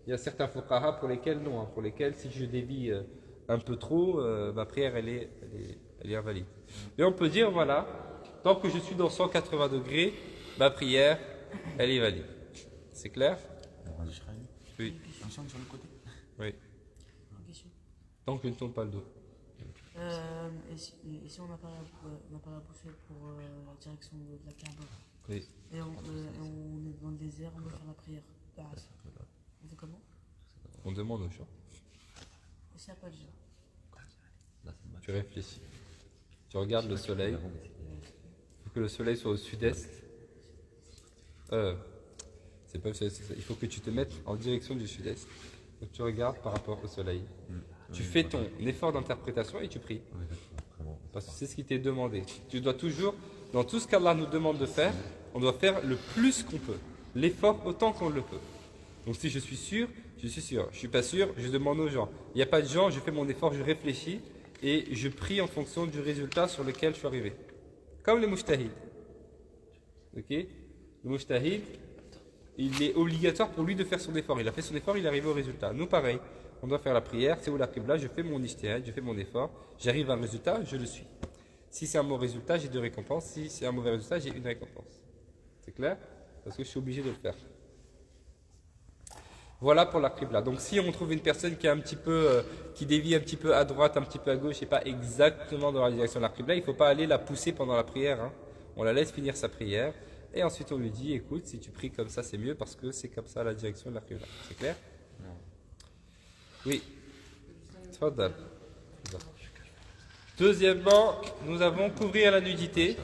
Il y a certains fuqaha pour lesquels non, pour lesquels si je dévie un peu trop, ma prière elle est invalide. Mais on peut dire voilà, tant que je suis dans 180 degrés, ma prière elle est valide. C'est clair? Oui. Sur le côté. Oui. Question. Tant que je ne tourne pas le dos. Et si on n'a pas la bouffée pour la direction de la Kaaba Oui. et on est dans le désert, on doit faire la prière. On fait comment? On demande aux gens. Et s'il n'y a pas de gens? Tu réfléchis. Tu regardes le soleil. Il faut que le soleil soit au sud-est. Il faut que tu te mettes en direction du sud-est. Donc tu regardes par rapport au soleil. Tu fais ton effort d'interprétation et tu pries. Parce que c'est ce qui t'est demandé. Tu dois toujours, dans tout ce qu'Allah nous demande de faire, on doit faire le plus qu'on peut. L'effort autant qu'on le peut. Donc si je suis sûr, je suis sûr. Je ne suis pas sûr, je demande aux gens. Il n'y a pas de gens, je fais mon effort, je réfléchis et je prie en fonction du résultat sur lequel je suis arrivé. Comme le mujtahid. Ok? Le mujtahid, il est obligatoire pour lui de faire son effort. Il a fait son effort, il est arrivé au résultat. Nous, pareil, on doit faire la prière, c'est où la qibla, je fais mon ijtihad, je fais mon effort, j'arrive à un résultat, je le suis. Si c'est un bon résultat, j'ai 2 récompenses. Si c'est un mauvais résultat, j'ai 1 récompense. C'est clair? Parce que je suis obligé de le faire. Voilà pour la qibla. Donc si on trouve une personne qui est un petit peu, qui dévie un petit peu à droite, un petit peu à gauche, et pas exactement dans la direction de la qibla, il ne faut pas aller la pousser pendant la prière. Hein. On la laisse finir sa prière, et ensuite on lui dit, écoute, si tu pries comme ça, c'est mieux parce que c'est comme ça la direction de la qibla. C'est clair? Oui. Tfaddal. Deuxièmement, nous avons couvrir la nudité.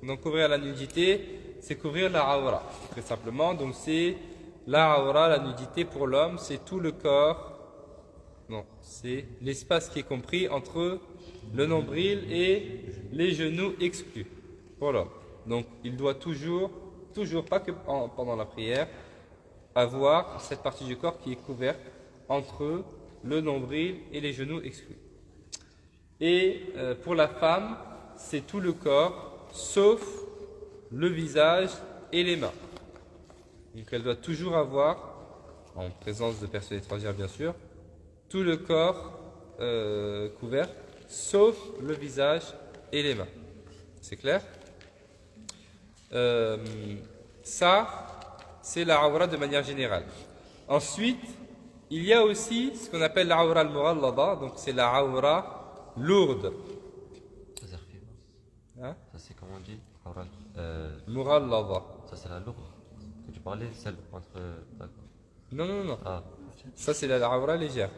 Donc couvrir la nudité, c'est couvrir la aura, très simplement. Donc c'est la aura, la nudité pour l'homme, c'est tout le corps. Non, c'est l'espace qui est compris entre le nombril et les genoux exclus pour l'homme. Donc il doit toujours, pas que pendant la prière, avoir cette partie du corps qui est couverte entre le nombril et les genoux exclus. Et pour la femme, c'est tout le corps, sauf le visage et les mains. Donc elle doit toujours avoir, en présence de personnes étrangères bien sûr, tout le corps couvert, sauf le visage et les mains. C'est clair? Ça, c'est la awra de manière générale. Ensuite, il y a aussi ce qu'on appelle la awra al-mughallada, donc c'est la awra lourde. Hein? Ça c'est comment on dit? Mughallada. Ça c'est la lourde que tu parlais, celle entre. D'accord. Non. Ah, Ça, c'est la awra légère.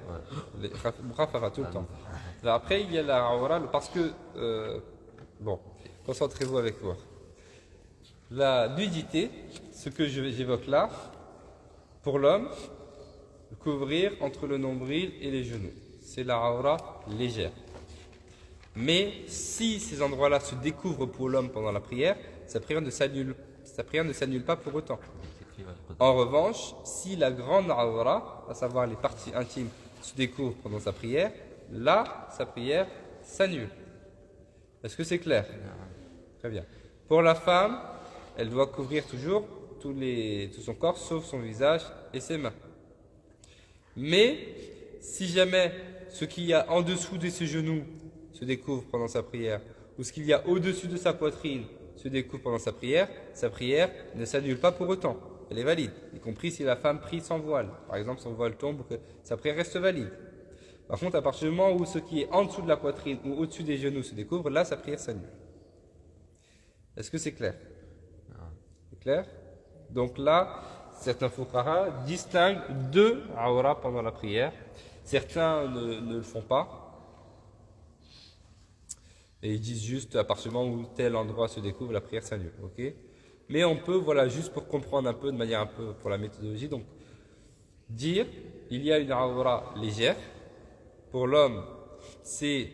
ouais. Mukhafafa, tout le temps. Après, il y a la awra, parce que. Bon, concentrez-vous avec moi. La nudité, ce que j'évoque là, pour l'homme, couvrir entre le nombril et les genoux. C'est la awra légère. Mais si ces endroits-là se découvrent pour l'homme pendant la prière, sa prière ne s'annule pas pour autant. En revanche, si la grande awra, à savoir les parties intimes, se découvrent pendant sa prière, là, sa prière s'annule. Est-ce que c'est clair? Très bien. Pour la femme, elle doit couvrir toujours tout son corps, sauf son visage et ses mains. Mais, si jamais ce qu'il y a en dessous de ses genoux se découvre pendant sa prière, ou ce qu'il y a au-dessus de sa poitrine se découvre pendant sa prière ne s'annule pas pour autant. Elle est valide, y compris si la femme prie sans voile. Par exemple, son voile tombe, que sa prière reste valide. Par contre, à partir du moment où ce qui est en dessous de la poitrine ou au-dessus des genoux se découvre, là, sa prière s'annule. Est-ce que c'est clair? C'est clair? Donc là, certains fuqaha distinguent deux awra pendant la prière. Certains ne le font pas. Et ils disent juste, à partir du moment où tel endroit se découvre, la prière s'annule. Okay? Mais on peut, voilà, juste pour comprendre un peu, de manière un peu pour la méthodologie, donc dire, il y a une awra légère. Pour l'homme, c'est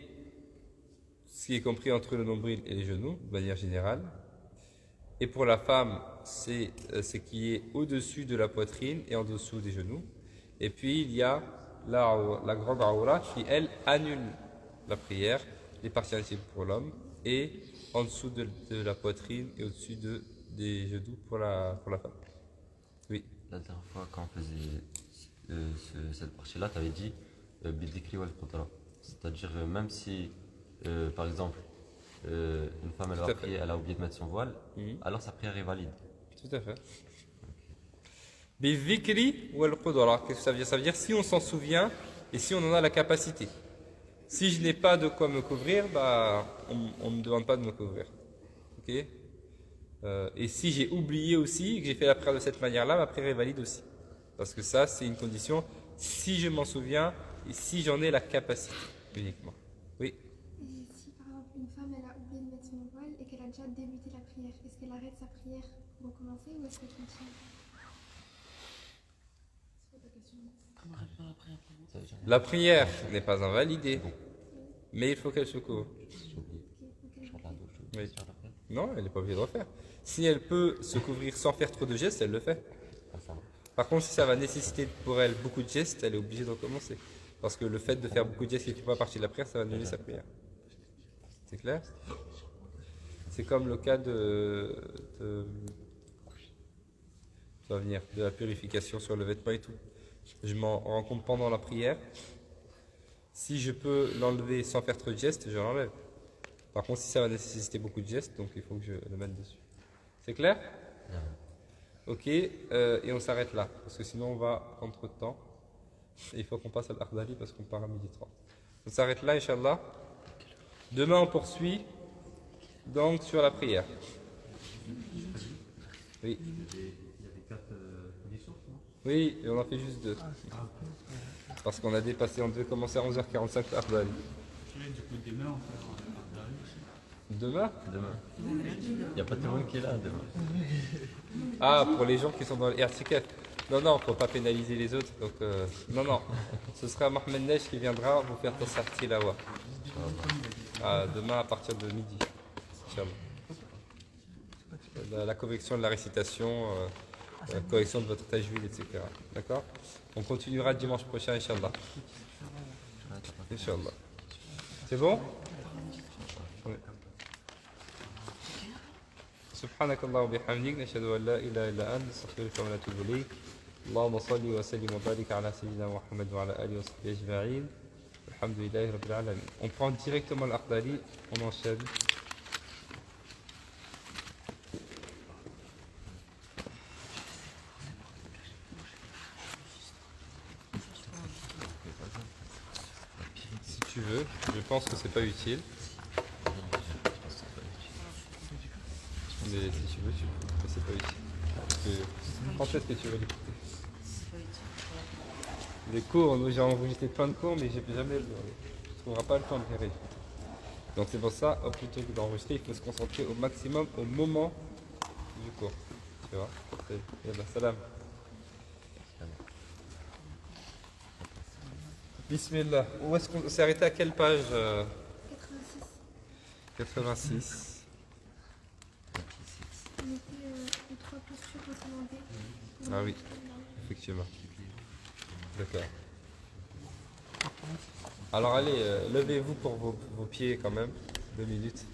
ce qui est compris entre le nombril et les genoux, de manière générale. Et pour la femme, c'est ce qui est au-dessus de la poitrine et en dessous des genoux. Et puis, il y a la grande awra qui, elle, annule la prière, les parties intimes pour l'homme, et en dessous de la poitrine et au-dessus des genoux pour la femme. Oui. La dernière fois, quand on faisait cette partie-là, tu avais dit bidikri wal qudra. C'est-à-dire, même si, par exemple, une femme elle va prier, elle a oublié de mettre son voile, alors sa prière est valide. Tout à fait. Bidikri wal qudra, qu'est-ce que ça veut dire? Ça veut dire si on s'en souvient et si on en a la capacité. Si je n'ai pas de quoi me couvrir, on ne me demande pas de me couvrir. Ok? Et si j'ai oublié aussi, que j'ai fait la prière de cette manière-là, ma prière est valide aussi. Parce que ça, c'est une condition, si je m'en souviens et si j'en ai la capacité uniquement. Oui? Et si par exemple une femme elle a oublié de mettre son voile et qu'elle a déjà débuté la prière, est-ce qu'elle arrête sa prière pour recommencer ou est-ce qu'elle continue? La prière n'est pas invalidée, mais il faut qu'elle se couvre. Oui. Non, elle n'est pas obligée de refaire. Si elle peut se couvrir sans faire trop de gestes, elle le fait. Par contre, si ça va nécessiter pour elle beaucoup de gestes, elle est obligée de recommencer. Parce que le fait de faire beaucoup de gestes qui ne font pas partie de la prière, ça va annuler sa prière. C'est clair? C'est comme le cas de la purification sur le vêtement et tout. Je m'en rends compte pendant la prière. Si je peux l'enlever sans faire trop de gestes, je l'enlève. Par contre, si ça va nécessiter beaucoup de gestes, donc il faut que je le mette dessus. C'est clair? Ok, et on s'arrête là, parce que sinon on va prendre trop de temps. Et il faut qu'on passe à l'Akhdari parce qu'on part à 12h30. On s'arrête là, Inch'Allah. Demain, on poursuit donc sur la prière. Oui. Il y avait 4 conditions, non? Oui, et on en fait juste 2. Parce qu'on a dépassé, on devait commencer à 11h45 l'Akhdari. Du coup, demain, on fait un Akhdari aussi. Demain? Demain. Il n'y a pas tout le monde qui est là demain. Ah, pour les gens qui sont dans l'Irtikaf. Non, non, faut pas pénaliser les autres. Donc, non. Ce sera Mohamed Neige qui viendra vous faire Tassar Tilawa. Demain à partir de midi. Inch'Allah. La correction de la récitation, la correction de votre tajwid, etc. D'accord? On continuera dimanche prochain, Inch'Allah. Inch'Allah. C'est bon? Oui. سبحانك اللهم وبحمدك نشهد ان لا اله الا انت نستغفرك ونتوب اليك اللهم صل وسلم وبارك على سيدنا محمد وعلى اله وصحبه اجمعين الحمد لله رب العالمين. On prend directement l'Akhdari, on enchaîne. Si tu veux, je pense que c'est pas utile. Mais si tu veux, tu peux. Mais c'est pas utile. Parce que, quand est-ce que tu veux l'écouter? Les cours, nous j'ai enregistré plein de cours, mais tu ne trouveras pas le temps de les réécouter. Donc c'est pour ça, plutôt que d'enregistrer, il faut se concentrer au maximum au moment du cours. Tu vois? Yallah, salam. Bismillah. Où est-ce qu'on s'est arrêté à quelle page 86. On était les 3 postures recommandées. Ah oui, effectivement. D'accord. Alors allez, levez-vous pour vos pieds quand même. 2 minutes.